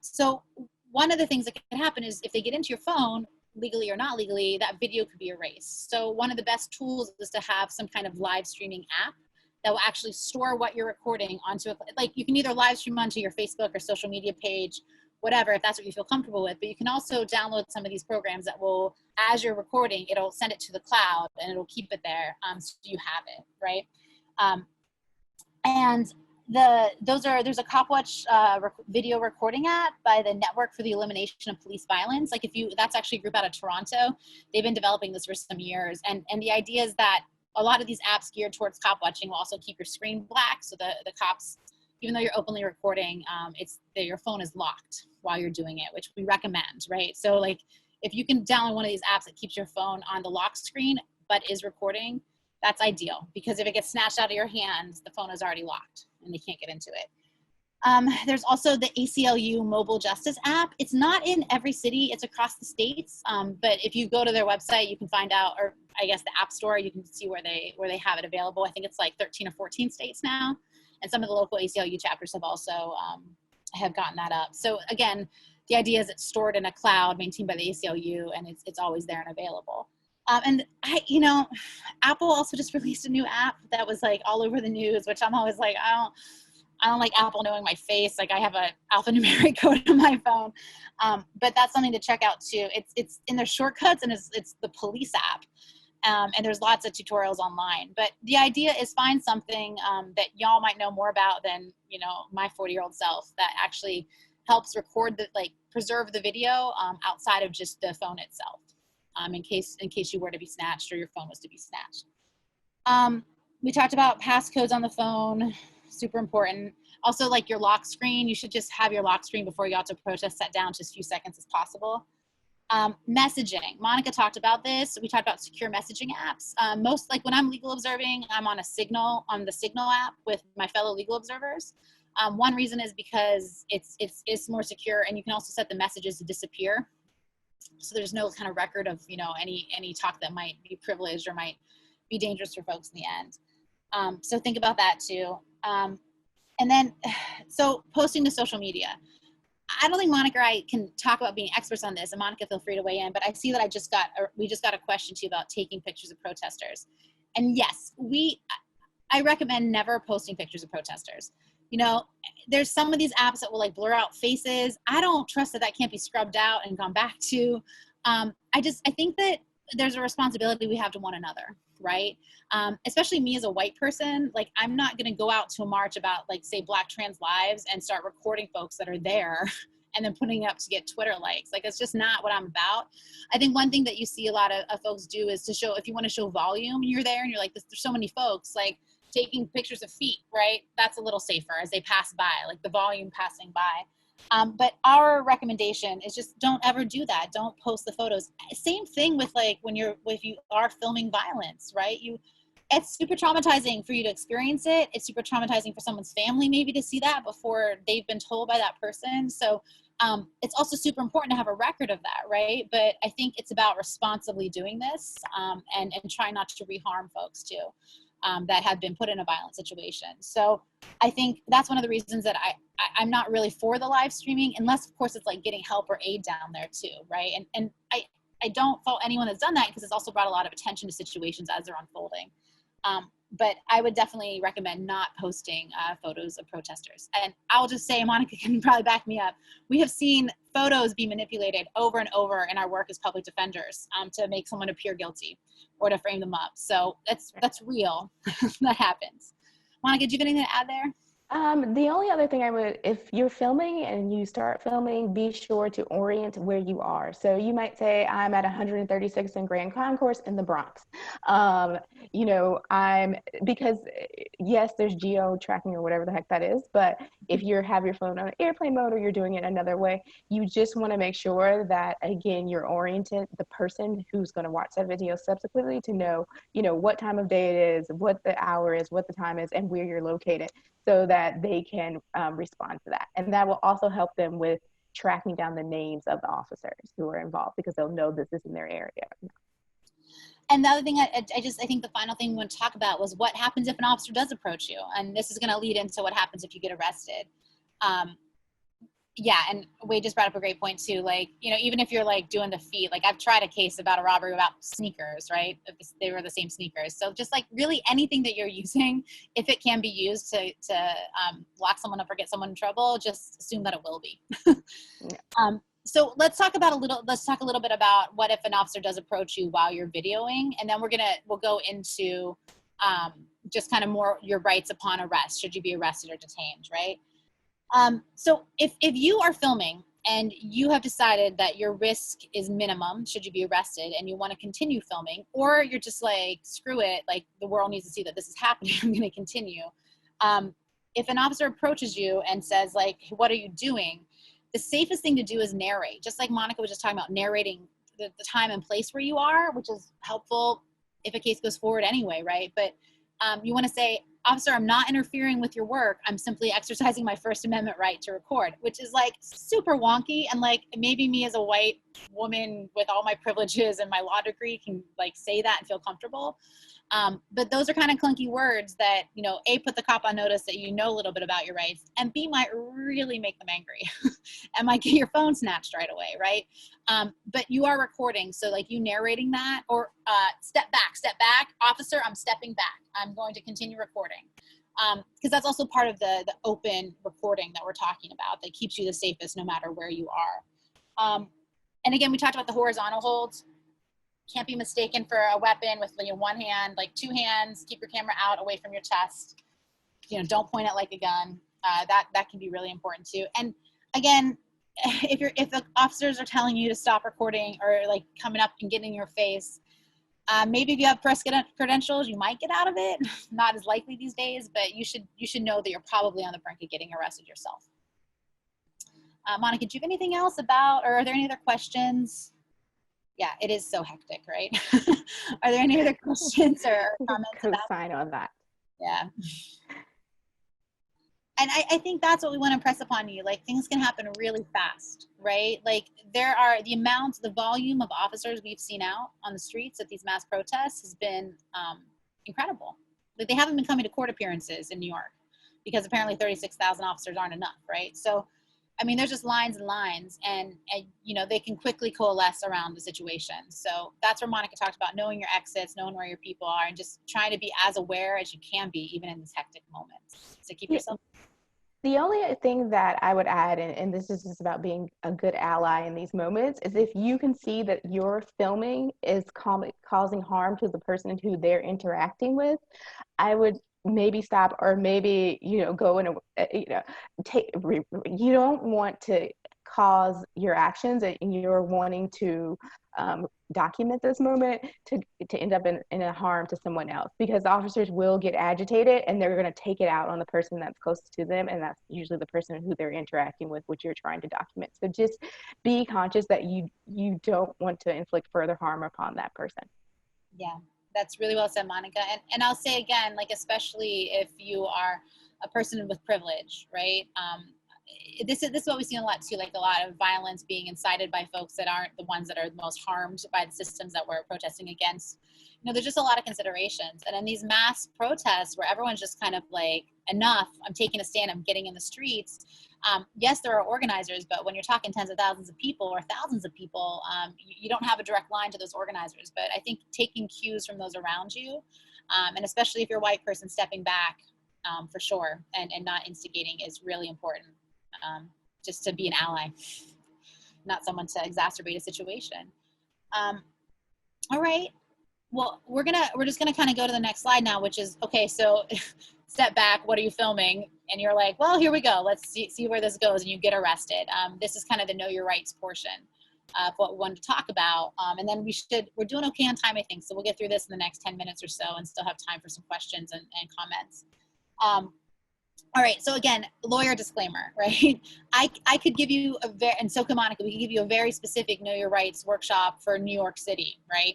So one of the things that can happen is if they get into your phone, legally or not legally, that video could be erased. So one of the best tools is to have some kind of live streaming app that will actually store what you're recording onto like you can either live stream onto your Facebook or social media page, whatever, if that's what you feel comfortable with. But you can also download some of these programs that will, as you're recording, it'll send it to the cloud and it'll keep it there, so you have it, right? And there's a CopWatch video recording app by the Network for the Elimination of Police Violence. Like that's actually a group out of Toronto. They've been developing this for some years. And the idea is that a lot of these apps geared towards cop watching will also keep your screen black. So the cops, even though you're openly recording, your phone is locked while you're doing it, which we recommend, right? So like if you can download one of these apps that keeps your phone on the lock screen, but is recording, that's ideal, because if it gets snatched out of your hands, the phone is already locked and they can't get into it. There's also the ACLU Mobile Justice app. It's not in every city, it's across the states. But if you go to their website, you can find out, or I guess the App Store, you can see where they have it available. I think it's like 13 or 14 states now. And some of the local ACLU chapters have also have gotten that up. So again, the idea is it's stored in a cloud maintained by the ACLU, and it's always there and available. And Apple also just released a new app that was like all over the news, which I'm always like, I don't like Apple knowing my face. Like I have a alphanumeric code on my phone. But that's something to check out too. It's in their shortcuts, and it's the police app. And there's lots of tutorials online. But the idea is find something that y'all might know more about than, you know, my 40-year-old self, that actually helps record the, like, preserve the video outside of just the phone itself, in case you were to be snatched or your phone was to be snatched. We talked about passcodes on the phone, super important. Also, like your lock screen, you should just have your lock screen before you go out to protest set down just a few seconds as possible. Messaging, Monica talked about this. We talked about secure messaging apps. Most, like when I'm legal observing, I'm on the Signal app with my fellow legal observers. One reason is because it's more secure, and you can also set the messages to disappear. So there's no kind of record of, you know, any talk that might be privileged or might be dangerous for folks in the end. So think about that too. And then, so posting to social media. I don't think Monica or I can talk about being experts on this, and Monica, feel free to weigh in, but I see that we just got a question to you about taking pictures of protesters. And yes, I recommend never posting pictures of protesters. You know, there's some of these apps that will like blur out faces. I don't trust that can't be scrubbed out and gone back to. I think that there's a responsibility we have to one another, right? Especially me as a white person, like I'm not gonna go out to a march about, like, say, Black trans lives and start recording folks that are there and then putting it up to get Twitter likes. Like, it's just not what I'm about. I think one thing that you see a lot of folks do is to show, if you wanna show volume, you're there and you're like, there's so many folks, like taking pictures of feet, right? That's a little safer as they pass by, like the volume passing by. But our recommendation is just don't ever do that. Don't post the photos. Same thing with, like, if you are filming violence, right? It's super traumatizing for you to experience it. It's super traumatizing for someone's family maybe to see that before they've been told by that person. So it's also super important to have a record of that, right? But I think it's about responsibly doing this and trying not to reharm folks too. That have been put in a violent situation. So I think that's one of the reasons that I'm not really for the live streaming, unless of course it's like getting help or aid down there too, right? And I don't fault anyone that's done that, because it's also brought a lot of attention to situations as they're unfolding. But I would definitely recommend not posting photos of protesters. And I'll just say, Monica can probably back me up, we have seen photos be manipulated over and over in our work as public defenders to make someone appear guilty or to frame them up. So that's real. That happens. Monica, do you have anything to add there? The only other thing if you're filming and you start filming, be sure to orient where you are. So you might say, I'm at 136th and Grand Concourse in the Bronx. You know, because yes, there's geo tracking or whatever the heck that is, but if you have your phone on airplane mode or you're doing it another way, you just want to make sure that, again, you're oriented the person who's going to watch that video subsequently to know, you know, what time of day it is, what the hour is, what the time is, and where you're located, so that they can respond to that. And that will also help them with tracking down the names of the officers who are involved, because they'll know this is in their area. And the other thing, I think the final thing we want to talk about was what happens if an officer does approach you. And this is going to lead into what happens if you get arrested. Yeah, and Wade just brought up a great point too. Like, you know, even if you're like doing the feet, like I've tried a case about a robbery about sneakers, right? If they were the same sneakers. So just like really anything that you're using, if it can be used to lock someone up or get someone in trouble, just assume that it will be. So let's talk a little bit about what if an officer does approach you while you're videoing, and then we'll go into just kind of more your rights upon arrest, should you be arrested or detained, right? So if you are filming and you have decided that your risk is minimum should you be arrested and you want to continue filming, or you're just like, screw it, like the world needs to see that this is happening, I'm going to continue. If an officer approaches you and says like, what are you doing? The safest thing to do is narrate, just like Monica was just talking about, narrating the time and place where you are, which is helpful if a case goes forward anyway, right? But you want to say, officer, I'm not interfering with your work. I'm simply exercising my First Amendment right to record, which is like super wonky. And like maybe me as a white woman with all my privileges and my law degree can like say that and feel comfortable. But those are kind of clunky words that, you know, A, put the cop on notice that you know a little bit about your rights, and B, might really make them angry and might get your phone snatched right away, right? But you are recording, so like you narrating that, or step back, officer, I'm stepping back. I'm going to continue recording. Because that's also part of the open recording that we're talking about that keeps you the safest no matter where you are. And again, we talked about the horizontal holds. can't be mistaken for a weapon with one hand, like two hands. Keep your camera out away from your chest. Don't point it like a gun. That can be really important too. And again, if the officers are telling you to stop recording or like coming up and getting in your face, maybe if you have press credentials, you might get out of it. Not as likely these days, but you should know that you're probably on the brink of getting arrested yourself. Monica, do you have anything else about, or are there any other questions? Yeah, it is so hectic, right? Are there any other questions or comments about? Co-sign on that. Yeah. And I think that's what we want to impress upon you. Like, things can happen really fast, right? Like, there are the volume of officers we've seen out on the streets at these mass protests has been incredible. Like, they haven't been coming to court appearances in New York because apparently 36,000 officers aren't enough, right? So, I mean, there's just lines and lines, and they can quickly coalesce around the situation. So that's where Monica talked about knowing your exits, knowing where your people are, and just trying to be as aware as you can be, even in these hectic moments. So keep yourself. The only thing that I would add, and this is just about being a good ally in these moments, is if you can see that your filming is causing harm to the person who they're interacting with, I would maybe stop, or maybe, go in you don't want to cause your actions, and you're wanting to document this moment to end up in a harm to someone else, because officers will get agitated and they're going to take it out on the person that's closest to them, and that's usually the person who they're interacting with, which you're trying to document. So just be conscious that you don't want to inflict further harm upon that person. Yeah, that's really well said, Monica. And I'll say again, like, especially if you are a person with privilege, right? This is what we see a lot too, like a lot of violence being incited by folks that aren't the ones that are the most harmed by the systems that we're protesting against. There's just a lot of considerations. And in these mass protests where everyone's just kind of like, enough, I'm taking a stand, I'm getting in the streets. Yes, there are organizers, but when you're talking tens of thousands of people or thousands of people, you don't have a direct line to those organizers. But I think taking cues from those around you, and especially if you're a white person, stepping back for sure, and not instigating is really important. Just to be an ally, not someone to exacerbate a situation. All right. Well, we're just gonna kind of go to the next slide now, which is, okay, so step back, what are you filming? And you're like, well, here we go. Let's see where this goes, and you get arrested. This is kind of the know your rights portion of what we wanted to talk about. And then we're doing okay on time, I think. So we'll get through this in the next 10 minutes or so and still have time for some questions and comments. All right, so again, lawyer disclaimer, right? I could give you and so can Monica, we could give you a very specific know your rights workshop for New York City, right?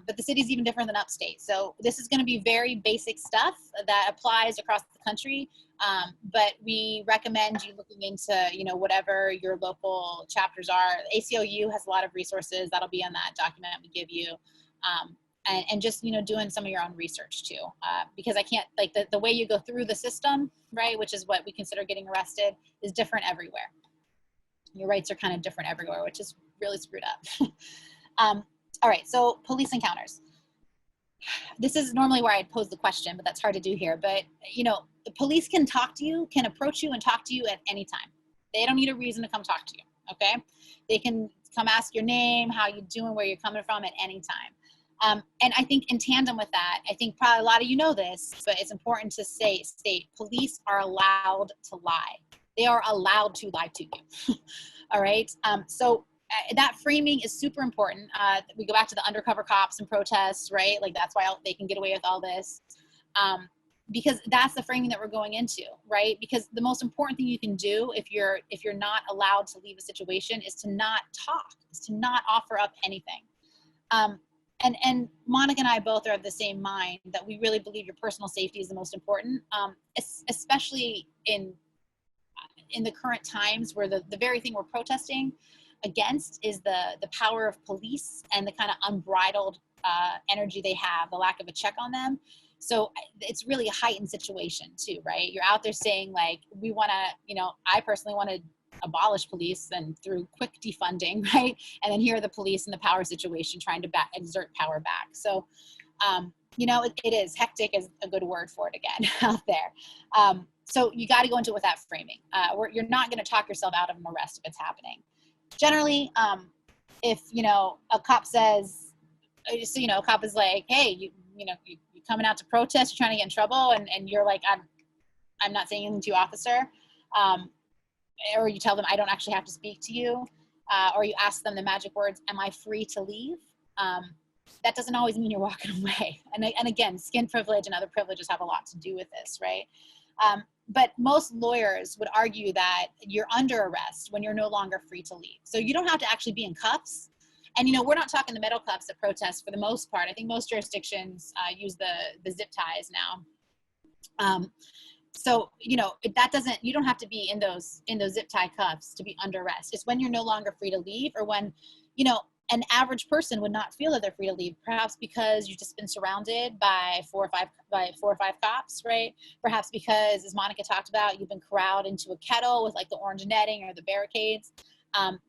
But the city's even different than upstate. So this is gonna be very basic stuff that applies across the country. But we recommend you looking into, whatever your local chapters are. ACLU has a lot of resources that'll be on that document we give you. And just, doing some of your own research too, because I can't, like, the way you go through the system, right, which is what we consider getting arrested, is different everywhere. Your rights are kind of different everywhere, which is really screwed up. All right, so police encounters. This is normally where I'd pose the question, but that's hard to do here. But, the police can approach you and talk to you at any time. They don't need a reason to come talk to you, okay? They can come ask your name, how you doing, where you're coming from at any time. And I think in tandem with that, I think probably a lot of you know this, but it's important to state police are allowed to lie. They are allowed to lie to you. All right. So that framing is super important. We go back to the undercover cops and protests, right? Like, that's why they can get away with all this. Because that's the framing that we're going into, right? Because the most important thing you can do if you're not allowed to leave a situation is to not talk, is to not offer up anything. And Monica and I both are of the same mind that we really believe your personal safety is the most important, especially in the current times where the very thing we're protesting against is the power of police and the kind of unbridled energy they have, the lack of a check on them. So it's really a heightened situation too, right? You're out there saying, like, we want to, I personally want to abolish police and through quick defunding, right? And then here are the police in the power situation trying to exert power back. So, it is hectic is a good word for it again out there. So you got to go into it with that framing. You're not going to talk yourself out of an arrest if it's happening. Generally, if, a cop says, so, you know, a cop is like, hey, you coming out to protest, you're trying to get in trouble, and you're like, I'm not saying anything to you, officer. Or you tell them, I don't actually have to speak to you. Or you ask them the magic words, am I free to leave? That doesn't always mean you're walking away. And again, skin privilege and other privileges have a lot to do with this, right? But most lawyers would argue that you're under arrest when you're no longer free to leave. So you don't have to actually be in cuffs. And, you know, we're not talking the metal cuffs at protests for the most part. I think most jurisdictions use the zip ties now. So, you know, that doesn't, you don't have to be in those zip tie cuffs to be under arrest. It's when you're no longer free to leave, or when, you know, an average person would not feel that they're free to leave, perhaps because you've just been surrounded by four or five cops, right? Perhaps because, as Monica talked about, you've been corralled into a kettle with like the orange netting or the barricades.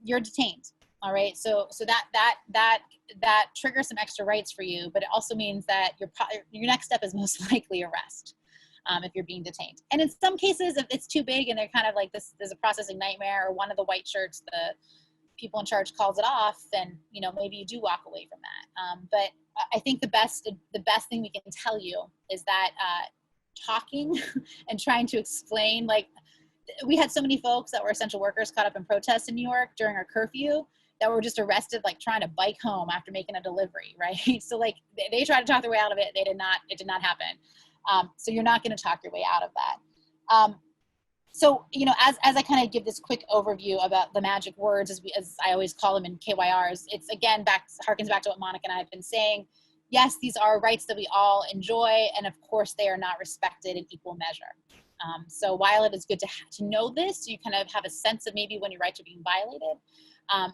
You're detained. All right. So that triggers some extra rights for you, but it also means that your next step is most likely arrest. If you're being detained. And in some cases, if it's too big and they're kind of like this, there's a processing nightmare, or one of the white shirts, the people in charge calls it off, then, you know, maybe you do walk away from that. But I think the best thing we can tell you is that talking and trying to explain, like, we had so many folks that were essential workers caught up in protests in New York during our curfew that were just arrested, like trying to bike home after making a delivery, right? So like they tried to talk their way out of it. It did not happen. So you're not going to talk your way out of that. So, you know, as I kind of give this quick overview about the magic words, as I always call them in KYRs, it's again harkens back to what Monica and I have been saying. Yes, these are rights that we all enjoy, and of course they are not respected in equal measure. So while it is good to know this, so you kind of have a sense of maybe when your rights are being violated,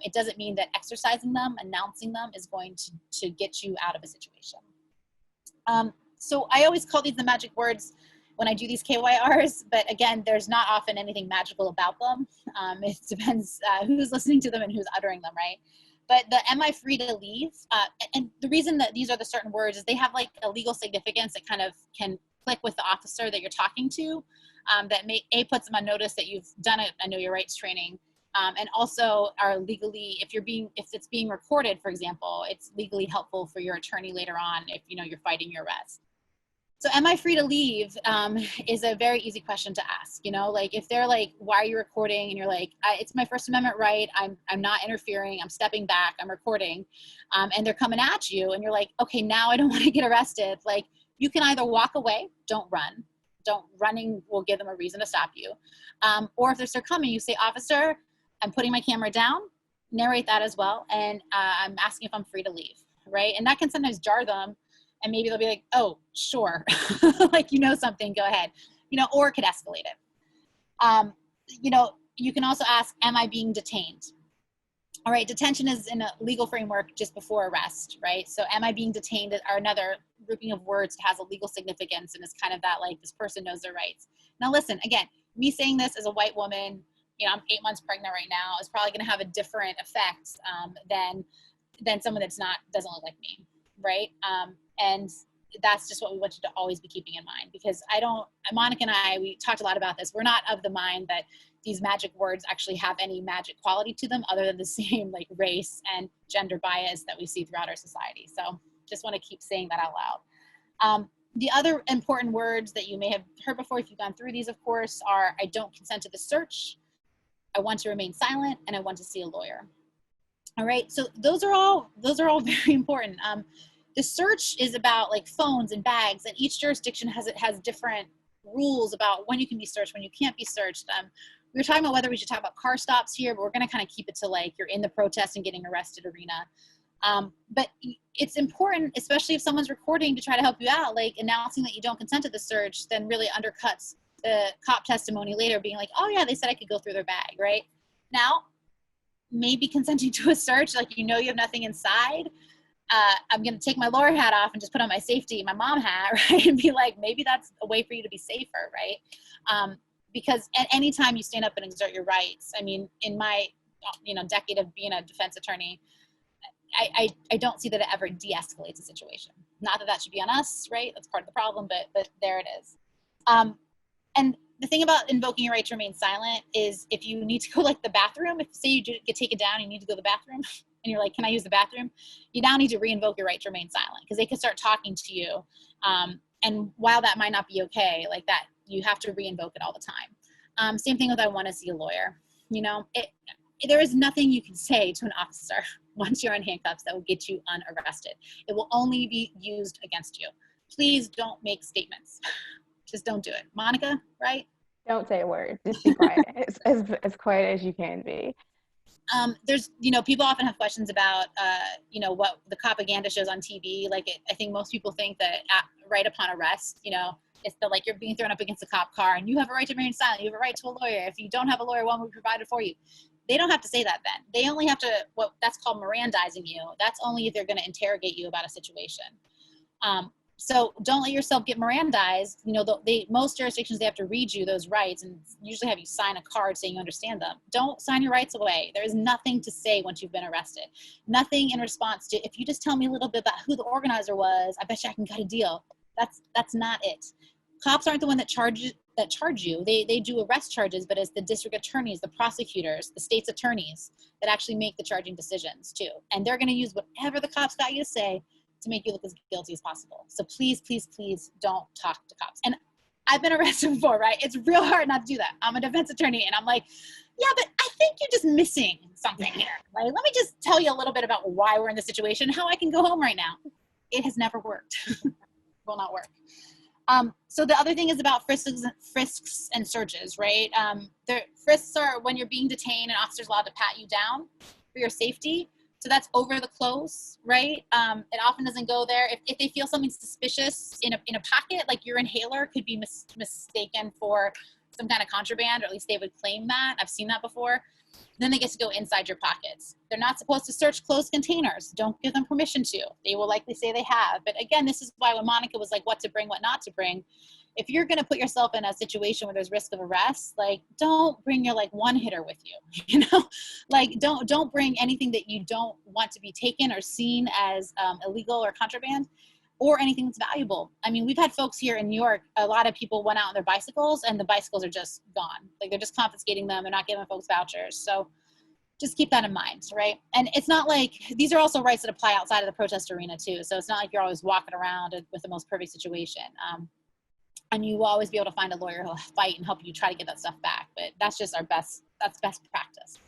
it doesn't mean that exercising them, announcing them, is going to get you out of a situation. So I always call these the magic words when I do these KYRs, but again, there's not often anything magical about them. It depends who's listening to them and who's uttering them, right? But the am I free to leave? And the reason that these are the certain words is they have like a legal significance that kind of can click with the officer that you're talking to, that puts them on notice that you've done it, I know your rights training, and also are legally, if it's being recorded, for example, it's legally helpful for your attorney later on if, you know, you're fighting your arrest. So am I free to leave is a very easy question to ask, you know, like if they're like, why are you recording? And you're like, it's my First Amendment right. I'm not interfering. I'm stepping back. I'm recording. And they're coming at you and you're like, okay, now I don't want to get arrested. Like, you can either walk away, don't run. Running will give them a reason to stop you. Or if they're still coming, you say, officer, I'm putting my camera down, narrate that as well. And I'm asking if I'm free to leave, right? And that can sometimes jar them. And maybe they'll be like, oh, sure. Like, you know something, go ahead. You know, or it could escalate it. You know, you can also ask, am I being detained? All right, detention is in a legal framework just before arrest, right? So am I being detained are another grouping of words that has a legal significance and is kind of that, like, this person knows their rights. Now listen, again, me saying this as a white woman, you know, I'm 8 months pregnant right now, is probably gonna have a different effect than someone doesn't look like me, right? And that's just what we want you to always be keeping in mind, because Monica and I, we talked a lot about this. We're not of the mind that these magic words actually have any magic quality to them other than the same like race and gender bias that we see throughout our society. So just want to keep saying that out loud. The other important words that you may have heard before, if you've gone through these, of course, are I don't consent to the search, I want to remain silent, and I want to see a lawyer. All right, so those are all very important. The search is about like phones and bags, and each jurisdiction has different rules about when you can be searched, when you can't be searched. We were talking about whether we should talk about car stops here, but we're going to kind of keep it to like you're in the protest and getting arrested arena. But it's important, especially if someone's recording, to try to help you out. Like announcing that you don't consent to the search then really undercuts the cop testimony later, being like, oh yeah, they said I could go through their bag, right? Now, maybe consenting to a search, like you know you have nothing inside. I'm going to take my lawyer hat off and just put on my safety, my mom hat, right? And be like, maybe that's a way for you to be safer, right? Because at any time you stand up and exert your rights, I mean, in my, decade of being a defense attorney, I don't see that it ever de-escalates a situation. Not that that should be on us, right? That's part of the problem, but there it is. And the thing about invoking your right to remain silent is if you need to go like the bathroom, if say you get taken down and you need to go to the bathroom, and you're like, can I use the bathroom? You now need to re-invoke your right to remain silent, because they could start talking to you. And while that might not be okay, like that, you have to re-invoke it all the time. Same thing with I want to see a lawyer. You know, there is nothing you can say to an officer once you're in handcuffs that will get you unarrested. It will only be used against you. Please don't make statements. Just don't do it. Monica, right? Don't say a word. Just be quiet. as quiet as you can be. There's, people often have questions about, what the propaganda shows on TV. Like, I think most people think that right upon arrest, it's like you're being thrown up against a cop car and you have a right to remain silent. You have a right to a lawyer. If you don't have a lawyer, one will be provided for you. They don't have to say that then. They only have to, that's called Mirandizing you. That's only if they're going to interrogate you about a situation. So don't let yourself get Mirandized. Most jurisdictions, they have to read you those rights and usually have you sign a card saying you understand them. Don't sign your rights away. There is nothing to say once you've been arrested. Nothing in response to, if you just tell me a little bit about who the organizer was, I bet you I can cut a deal. That's not it. Cops aren't the one that charge you. They do arrest charges, but it's the district attorneys, the prosecutors, the state's attorneys that actually make the charging decisions too. And they're going to use whatever the cops got you to say to make you look as guilty as possible. So please, please, please don't talk to cops. And I've been arrested before, right? It's real hard not to do that. I'm a defense attorney and I'm like, yeah, but I think you're just missing something here. Like, let me just tell you a little bit about why we're in this situation, how I can go home right now. It has never worked. Will not work. So the other thing is about frisks and searches, right? Frisks are when you're being detained and officers allowed to pat you down for your safety. So that's over the clothes, right? It often doesn't go there. If they feel something suspicious in a pocket, like your inhaler could be mistaken for some kind of contraband, or at least they would claim that. I've seen that before. Then they get to go inside your pockets. They're not supposed to search closed containers. Don't give them permission to. They will likely say they have. But again, this is why when Monica was like, what to bring, what not to bring, if you're going to put yourself in a situation where there's risk of arrest, like, don't bring your one hitter with you, like don't bring anything that you don't want to be taken or seen as illegal or contraband, or anything that's valuable. I mean, we've had folks here in New York, a lot of people went out on their bicycles and the bicycles are just gone. Like, they're just confiscating them. They're not giving folks vouchers. So just keep that in mind, right? And it's not like, these are also rights that apply outside of the protest arena too. So it's not like you're always walking around with the most perfect situation. And you will always be able to find a lawyer who'll fight and help you try to get that stuff back. But that's just that's best practice.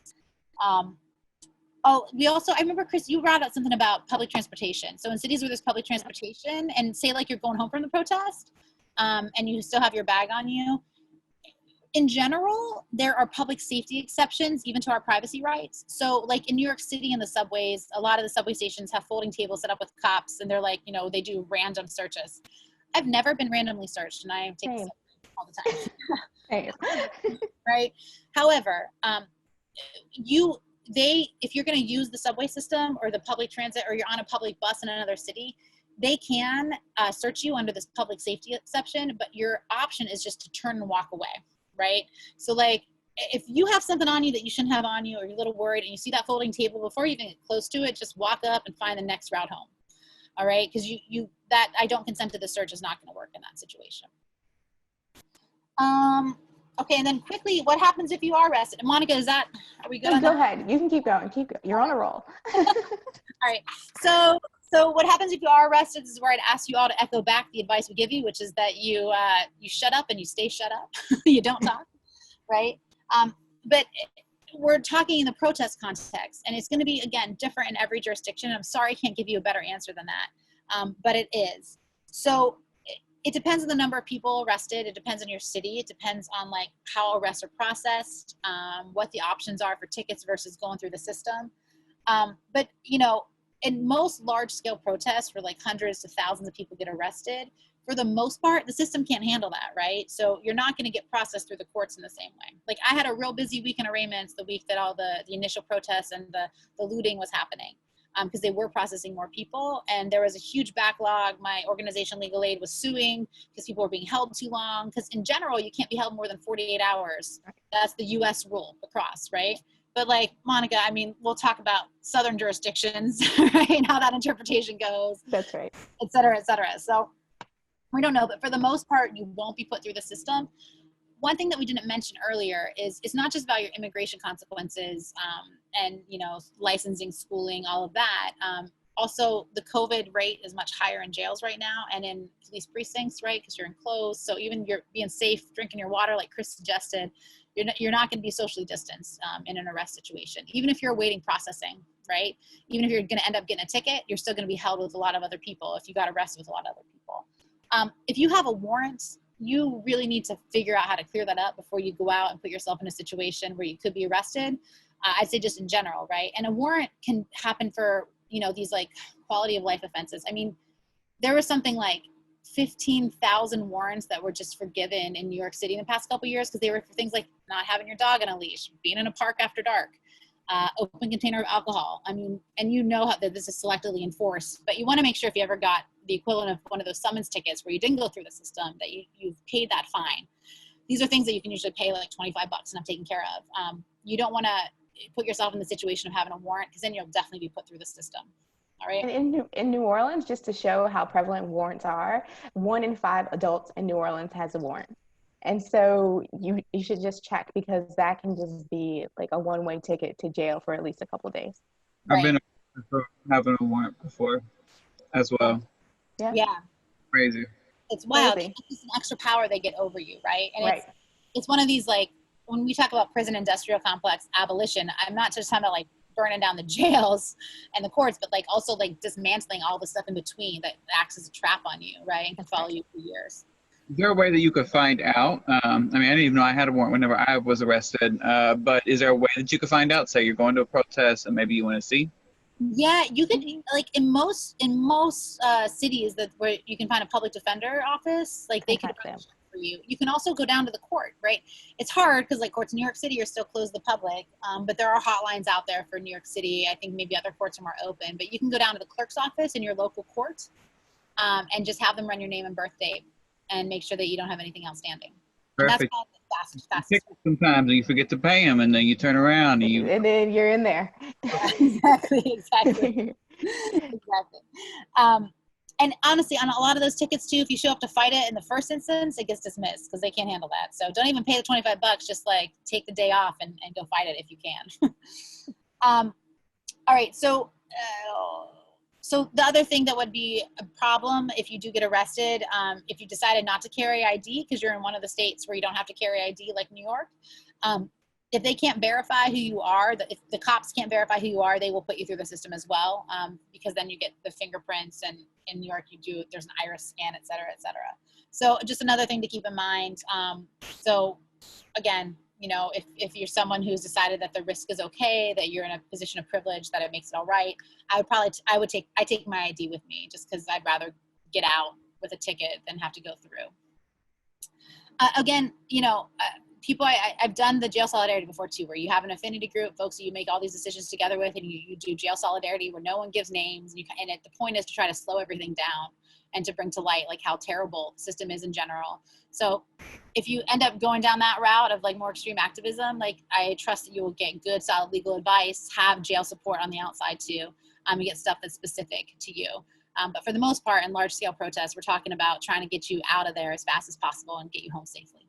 I remember, Chris, you brought up something about public transportation. So in cities where there's public transportation, and say like you're going home from the protest, and you still have your bag on you, in general, there are public safety exceptions even to our privacy rights. So like in New York City in the subways, a lot of the subway stations have folding tables set up with cops, and they're like, they do random searches. I've never been randomly searched, and I take them all the time. Right? However, if you're going to use the subway system or the public transit, or you're on a public bus in another city, they can search you under this public safety exception, but your option is just to turn and walk away, right? So like, if you have something on you that you shouldn't have on you, or you're a little worried and you see that folding table, before you even get close to it, just walk up and find the next route home. All right, because that I don't consent to the search is not going to work in that situation. Okay, and then quickly, what happens if you are arrested? And Monica, are we good? Go ahead. You can keep going. You're on a roll. All right. So what happens if you are arrested is where I'd ask you all to echo back the advice we give you, which is that you shut up and you stay shut up. You don't talk, right? But we're talking in the protest context, and it's going to be, again, different in every jurisdiction. I'm sorry I can't give you a better answer than that, but it is. So it depends on the number of people arrested. It depends on your city. It depends on like how arrests are processed, what the options are for tickets versus going through the system. But in most large-scale protests where like hundreds to thousands of people get arrested, for the most part, the system can't handle that, right? So you're not going to get processed through the courts in the same way. Like, I had a real busy week in arraignments the week that all the initial protests and the looting was happening, because they were processing more people, and there was a huge backlog. My organization, Legal Aid, was suing because people were being held too long, because in general, you can't be held more than 48 hours. That's the US rule across, right? But like, Monica, I mean, we'll talk about southern jurisdictions, right, and how that interpretation goes. That's right. Et cetera, et cetera. So we don't know, but for the most part, you won't be put through the system. one thing that we didn't mention earlier is it's not just about your immigration consequences and, you know, licensing, schooling, all of that. Also, the COVID rate is much higher in jails right now and in police precincts, right? Because you're enclosed. So even you're being safe, drinking your water, like Chris suggested, you're not going to be socially distanced in an arrest situation. Even if you're awaiting processing, right? Even if you're going to end up getting a ticket, you're still going to be held with a lot of other people if you got arrested with a lot of other people. If you have a warrant, you really need to figure out how to clear that up before you go out and put yourself in a situation where you could be arrested. I'd say just in general, right? And a warrant can happen for, you know, these like quality of life offenses. I mean, there was something like 15,000 warrants that were just forgiven in New York City in the past couple of years because they were for things like not having your dog on a leash, being in a park after dark, open container of alcohol. I mean, and you know how that this is selectively enforced, but you want to make sure if you ever got the equivalent of one of those summons tickets where you didn't go through the system, that you've paid that fine. These are things that you can usually pay like $25 and I'm taken care of. You don't want to put yourself in the situation of having a warrant because then you'll definitely be put through the system. All right. And in New Orleans, just to show how prevalent warrants are, 1 in 5 adults in New Orleans has a warrant. And so you should just check because that can just be like a one-way ticket to jail for at least a couple of days. I've been for having a warrant before as well. Yeah. Crazy. It's wild. Crazy. It's an extra power they get over you, right? And Right. it's one of these, like, when we talk about prison industrial complex abolition, I'm not just talking about like burning down the jails and the courts, but like also like dismantling all the stuff in between that acts as a trap on you, right? And can follow you for years. Is there a way that you could find out? I mean, I didn't even know I had a warrant whenever I was arrested, but is there a way that you could find out? Say you're going to a protest and maybe you want to see? Yeah, you could, like in most cities that where you can find a public defender office, like they can run for you. You can also go down to the court, right? It's hard because like courts in New York City are still closed to the public, but there are hotlines out there for New York City. I think maybe other courts are more open, but you can go down to the clerk's office in your local court and just have them run your name and birth date and make sure that you don't have anything outstanding. Perfect. And that's the fastest. Sometimes you forget to pay them, and then you turn around and then you're in there. Exactly. And honestly, on a lot of those tickets too, if you show up to fight it in the first instance, it gets dismissed because they can't handle that. So don't even pay the $25. Just like take the day off and go fight it if you can. All right. So the other thing that would be a problem if you do get arrested, if you decided not to carry ID because you're in one of the states where you don't have to carry ID like New York, if they can't verify who you are, if the cops can't verify who you are, they will put you through the system as well, because then you get the fingerprints, and in New York there's an iris scan, et cetera, et cetera. So just another thing to keep in mind. So again, you know, if you're someone who's decided that the risk is okay, that you're in a position of privilege, that it makes it all right, I take my ID with me just because I'd rather get out with a ticket than have to go through. Again, you know, people, I've done the jail solidarity before too, where you have an affinity group, folks that you make all these decisions together with, and you do jail solidarity where no one gives names, and the point is to try to slow everything down and to bring to light like how terrible the system is in general. So if you end up going down that route of like more extreme activism, like I trust that you will get good, solid legal advice, have jail support on the outside too, and get stuff that's specific to you. But for the most part, in large scale protests, we're talking about trying to get you out of there as fast as possible and get you home safely.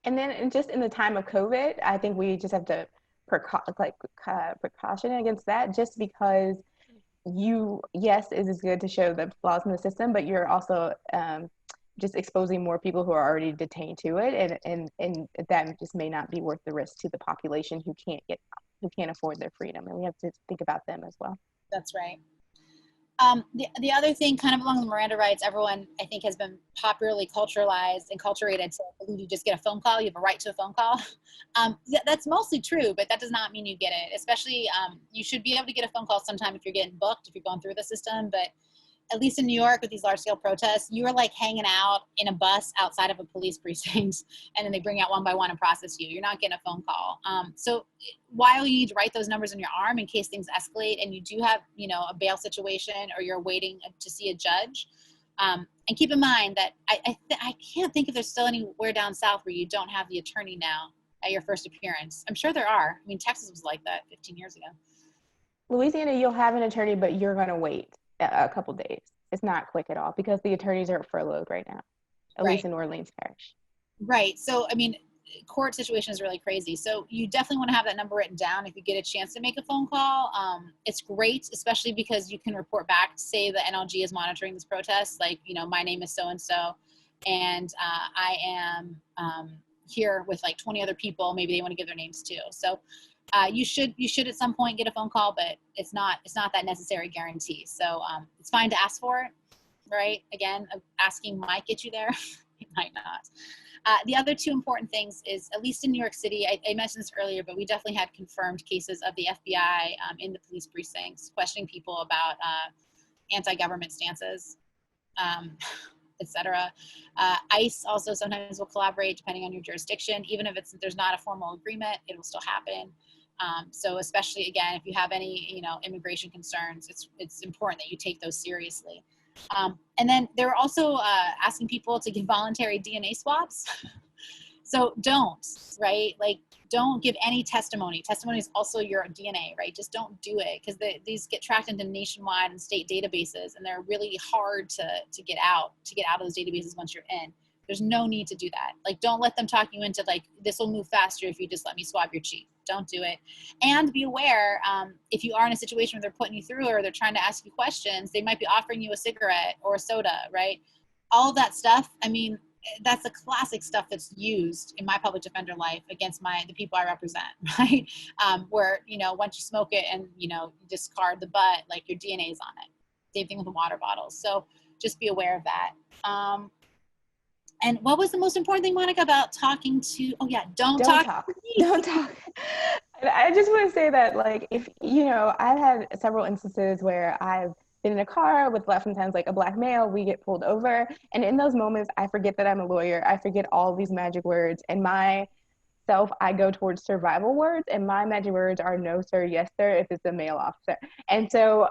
And then just in the time of COVID, I think we just have to precaution against that, just because yes, it is good to show the flaws in the system, but you're also just exposing more people who are already detained to it, and that just may not be worth the risk to the population who can't afford their freedom, and we have to think about them as well. That's right. The other thing, kind of along the Miranda rights, everyone I think has been popularly culturalized and culturated to believe you just get a phone call, you have a right to a phone call. That's mostly true, but that does not mean you get it. Especially, you should be able to get a phone call sometime if you're getting booked, if you're going through the system, but at least in New York with these large scale protests, you are like hanging out in a bus outside of a police precinct, and then they bring out one by one and process you. You're not getting a phone call. So while you need to write those numbers on your arm in case things escalate and you do have, you know, a bail situation or you're waiting to see a judge, and keep in mind that I can't think if there's still anywhere down south where you don't have the attorney now at your first appearance. I'm sure there are. I mean, Texas was like that 15 years ago. Louisiana, you'll have an attorney, but you're going to wait a couple days. It's not quick at all because the attorneys are furloughed right now, at least in Orleans Parish. Right. So, I mean, court situation is really crazy. So you definitely want to have that number written down if you get a chance to make a phone call. It's great, especially because you can report back, say the NLG is monitoring this protest, like, you know, my name is so-and-so, and I am here with like 20 other people. Maybe they want to give their names too. So you should at some point get a phone call, but it's not that necessary guarantee. So it's fine to ask for it, right? Again, asking might get you there. It might not. The other two important things is, at least in New York City, I mentioned this earlier, but we definitely had confirmed cases of the FBI in the police precincts questioning people about anti-government stances, etc. ICE also sometimes will collaborate depending on your jurisdiction. Even if there's not a formal agreement, it will still happen. So especially, again, if you have any, you know, immigration concerns, it's important that you take those seriously. And then they were also asking people to give voluntary DNA swabs. So don't, right? Like, don't give any testimony. Testimony is also your DNA, right? Just don't do it, because these get tracked into nationwide and state databases, and they're really hard to get out of those databases once you're in. There's no need to do that. Like, don't let them talk you into like, this will move faster if you just let me swab your cheek. Don't do it. And be aware, if you are in a situation where they're putting you through or they're trying to ask you questions, they might be offering you a cigarette or a soda, right? All of that stuff, I mean, that's the classic stuff that's used in my public defender life against the people I represent, right? Where, you know, once you smoke it and, you know, you discard the butt, like, your DNA is on it. Same thing with the water bottles. So just be aware of that. And what was the most important thing, Monica, about talking to, oh yeah, don't talk. Don't talk. I just want to say that, like, if, you know, I've had several instances where I've been in a car with oftentimes like a black male, we get pulled over. And in those moments, I forget that I'm a lawyer. I forget all these magic words. And I go towards survival words, and my magic words are no, sir, yes, sir, if it's a male officer. And so,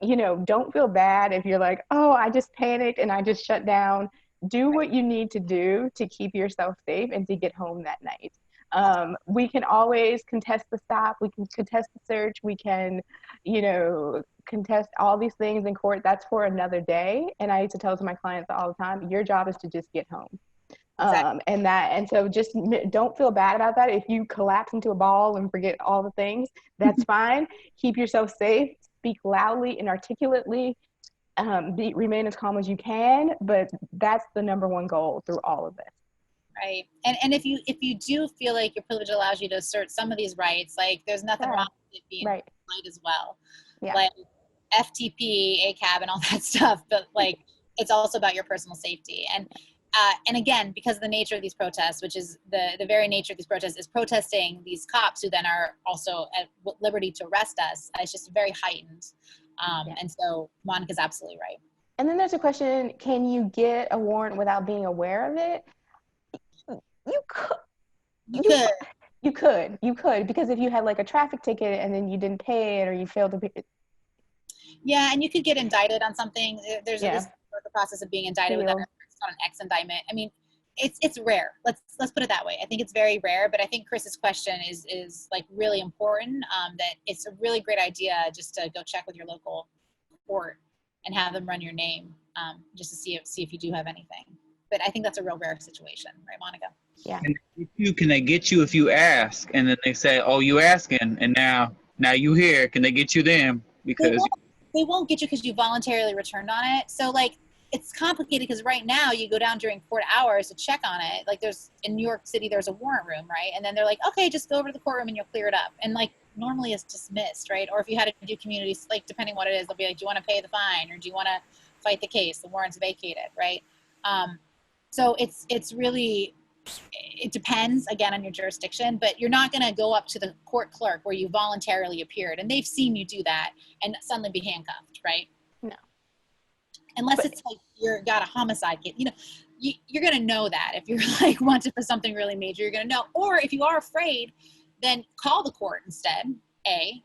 you know, don't feel bad if you're like, oh, I just panicked and I just shut down. Do what you need to do to keep yourself safe and to get home that night. We can always contest the stop. We can contest the search. We can, you know, contest all these things in court. That's for another day. And I used to tell to my clients all the time, your job is to just get home. Exactly. And so just don't feel bad about that. If you collapse into a ball and forget all the things, that's fine. Keep yourself safe. Speak loudly and articulately. Remain as calm as you can, but that's the number one goal through all of this. Right. And if you do feel like your privilege allows you to assert some of these rights, like, there's nothing wrong with it being right as well. Yeah. Like FTP, ACAB, and all that stuff, but like, it's also about your personal safety. And again, because of the nature of these protests, which is the very nature of these protests is protesting these cops who then are also at liberty to arrest us, it's just very heightened. And so Monica's absolutely right. And then there's a question, can you get a warrant without being aware of it? You could, because if you had like a traffic ticket and then you didn't pay it or you failed to pay it. Yeah, and you could get indicted on something. There's a process of being indicted without it's not an X indictment. I mean, it's rare. Let's put it that way. I think it's very rare, but I think Chris's question is like really important. That it's a really great idea just to go check with your local court and have them run your name, just to see if you do have anything. But I think that's a real rare situation, right, Monica? Yeah. And can they get you if you ask, and then they say, "Oh, you asking, and now you here"? Can they get you then? Because they won't get you because you voluntarily returned on it. So like, it's complicated because right now you go down during court hours to check on it. Like, in New York City, there's a warrant room, right? And then they're like, okay, just go over to the courtroom and you'll clear it up. And like, normally it's dismissed, right? Or if you had to do communities, like, depending what it is, they'll be like, do you want to pay the fine, or do you want to fight the case? The warrant's vacated, right? So it's really, it depends, again, on your jurisdiction, but you're not going to go up to the court clerk where you voluntarily appeared and they've seen you do that and suddenly be handcuffed, right? No. Unless it's like you're got a homicide case, you know, you're going to know that if you're like wanted for something really major, you're going to know. Or if you are afraid, then call the court instead.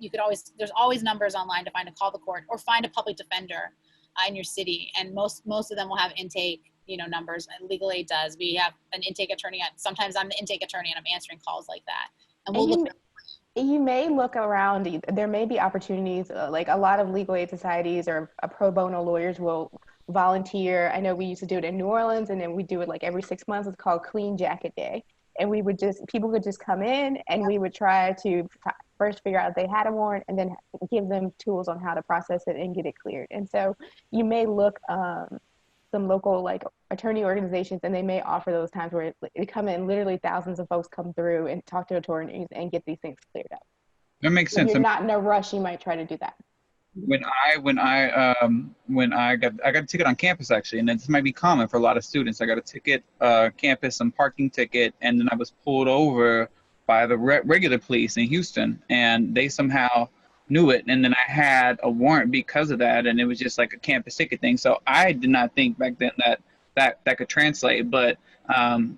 You could always, there's always numbers online to find a call the court, or find a public defender in your city. And most of them will have intake, you know, numbers. Legal Aid does. We have an intake attorney. Sometimes I'm the intake attorney and I'm answering calls like that. And we'll you may look around. There may be opportunities, like a lot of legal aid societies or pro bono lawyers will volunteer. I know we used to do it in New Orleans, and then we do it like every 6 months. It's called Clean Jacket Day. and people could just come in, and we would try to first figure out if they had a warrant, and then give them tools on how to process it and get it cleared. And so you may look some local like attorney organizations, and they may offer those times where they come in, literally thousands of folks come through and talk to attorneys and get these things cleared up. That makes If sense. you're not in a rush, you might try to do that. When I got a ticket on campus, actually, and this might be common for a lot of students. I got a ticket, campus, some parking ticket, and then I was pulled over by the regular police in Houston, and they somehow knew it, and then I had a warrant because of that, and it was just like a campus ticket thing. So I did not think back then that could translate, but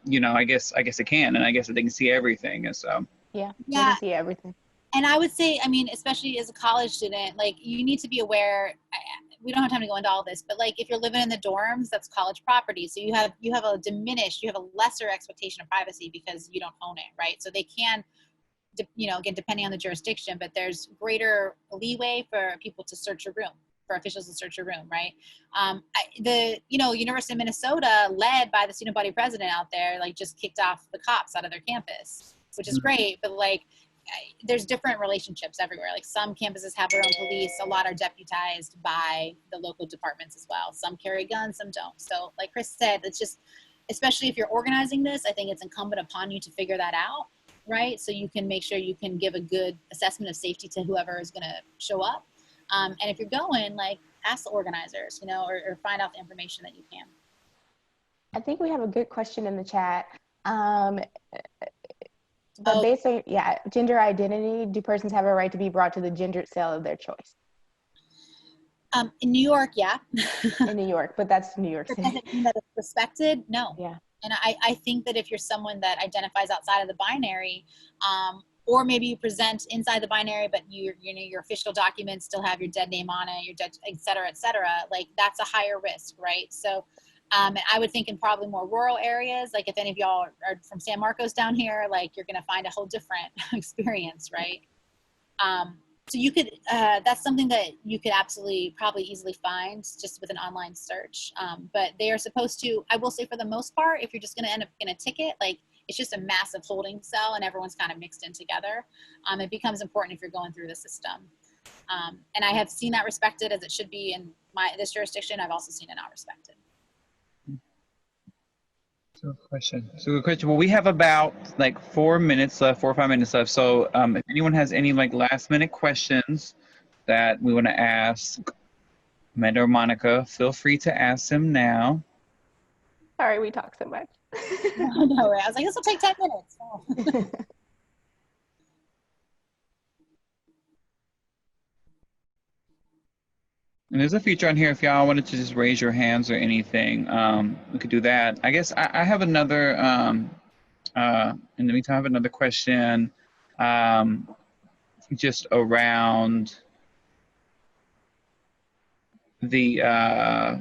you know, I guess it can, and I guess that they can see everything, and so Yeah, Yeah. they can see everything. And I would say, I mean, especially as a college student, like you need to be aware. We don't have time to go into all this, but like if you're living in the dorms, that's college property. So you have a lesser expectation of privacy because you don't own it, right? So they can, you know, again, depending on the jurisdiction, but there's greater leeway for people to search your room, for officials to search your room, right? University of Minnesota, led by the student body president out there, like just kicked off the cops out of their campus, which is great, but like, there's different relationships everywhere. Like some campuses have their own police. A lot are deputized by the local departments as well. Some carry guns, some don't. So like Chris said, it's just, especially if you're organizing this, I think it's incumbent upon you to figure that out, right? So you can make sure you can give a good assessment of safety to whoever is gonna show up. And if you're going, like ask the organizers, you know, or find out the information that you can. I think we have a good question in the chat. But basically, yeah, gender identity. Do persons have a right to be brought to the gendered cell of their choice? In New York, yeah. In New York, but that's New York City. Does it mean that it's respected? No. Yeah. And I think that if you're someone that identifies outside of the binary, or maybe you present inside the binary, but your official documents still have your dead name on it, your dead, et cetera, like that's a higher risk, right? So. And I would think in probably more rural areas, like if any of y'all are from San Marcos down here, like you're going to find a whole different experience, right? So you could, that's something that you could absolutely probably easily find just with an online search. But they are supposed to, I will say for the most part, if you're just going to end up in a ticket, like it's just a massive holding cell and everyone's kind of mixed in together. It becomes important if you're going through the system. And I have seen that respected as it should be in this jurisdiction. I've also seen it not respected. So good question. Well, we have about like 4 minutes left, 4 or 5 minutes left. So if anyone has any like last minute questions that we want to ask Amanda or Monica, feel free to ask them now. Sorry, we talk so much. No, I was like, this will take 10 minutes. Oh. And there's a feature on here if y'all wanted to just raise your hands or anything, we could do that. I guess I have another, in the meantime, I have another question just around the,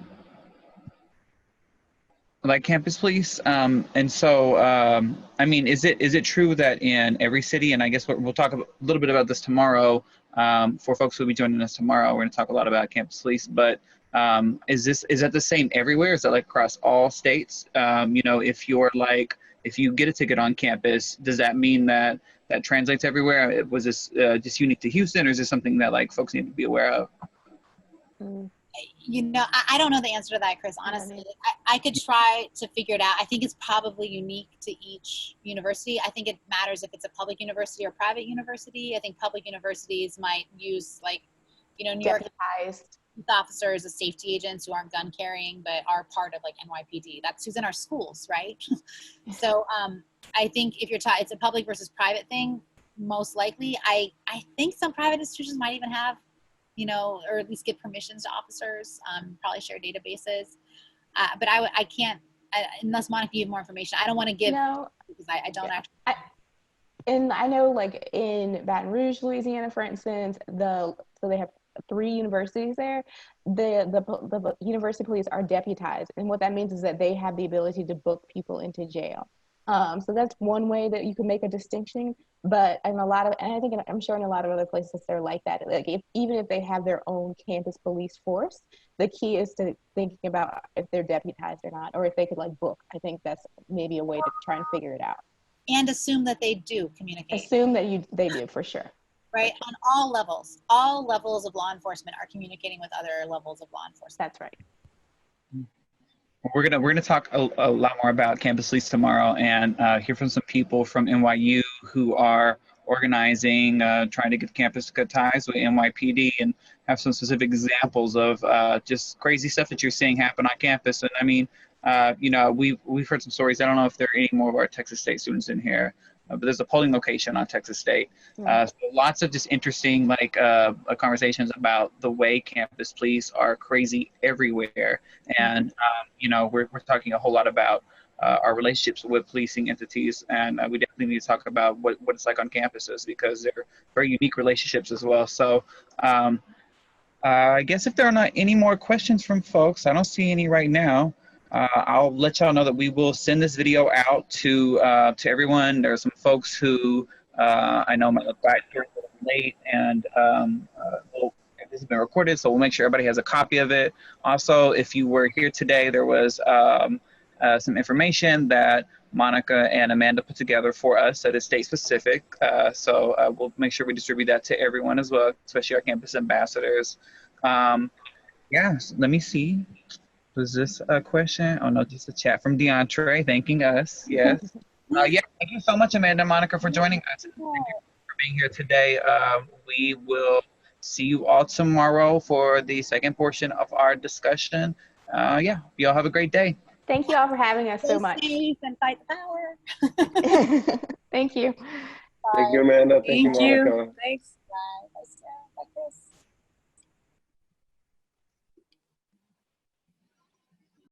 like campus police. And so, I mean, is it true that in every city, and I guess we'll talk a little bit about this tomorrow, for folks who will be joining us tomorrow, we're going to talk a lot about campus police, but is that the same everywhere? Is that like across all states? You know, if you get a ticket on campus, does that mean that translates everywhere? Was this just unique to Houston, or is this something that like folks need to be aware of? You know, I don't know the answer to that, Chris, honestly. I could try to figure it out. I think it's probably unique to each university. I think it matters if it's a public university or private university. I think public universities might use, like, you know, New York officers as safety agents who aren't gun carrying but are part of like NYPD. That's who's in our schools, right? So I think if it's a public versus private thing, most likely. I think some private institutions might even have, you know, or at least give permissions to officers, probably share databases. But I can't, unless Monica gave more information, I don't want to give, because I don't actually. And I know like in Baton Rouge, Louisiana, for instance, so they have 3 universities there. The university police are deputized. And what that means is that they have the ability to book people into jail. So that's one way that you can make a distinction. But in I'm sure in a lot of other places they're like that. Like even if they have their own campus police force, the key is to thinking about if they're deputized or not, or if they could like book. I think that's maybe a way to try and figure it out. and assume that they do communicate. Assume that they do, for sure. Right, on all levels of law enforcement are communicating with other levels of law enforcement. That's right. We're gonna talk a lot more about Campus Police tomorrow, and hear from some people from NYU who are organizing, trying to get campus to cut ties with NYPD, and have some specific examples of just crazy stuff that you're seeing happen on campus. And I mean, you know, we've heard some stories. I don't know if there are any more of our Texas State students in here. But there's a polling location on Texas State. So lots of just interesting conversations about the way campus police are crazy everywhere. And, you know, we're talking a whole lot about our relationships with policing entities. And we definitely need to talk about what it's like on campuses, because they're very unique relationships as well. So I guess if there are not any more questions from folks, I don't see any right now. I'll let y'all know that we will send this video out to everyone. There are some folks who I know might look back here a little late, and this has been recorded, so we'll make sure everybody has a copy of it. Also, if you were here today, there was some information that Monica and Amanda put together for us that is state specific. So we'll make sure we distribute that to everyone as well, especially our campus ambassadors. Yeah, so let me see. Was this a question? Oh no, just a chat from DeAndre thanking us. Yes. Yeah, thank you so much, Amanda and Monica, for joining us. Thank you for being here today. We will see you all tomorrow for the second portion of our discussion. Yeah, you all have a great day. Thank you all for having us so much. Stay safe and fight the power. Thank you. Thank you, Amanda. Thank you, Monica. Thanks.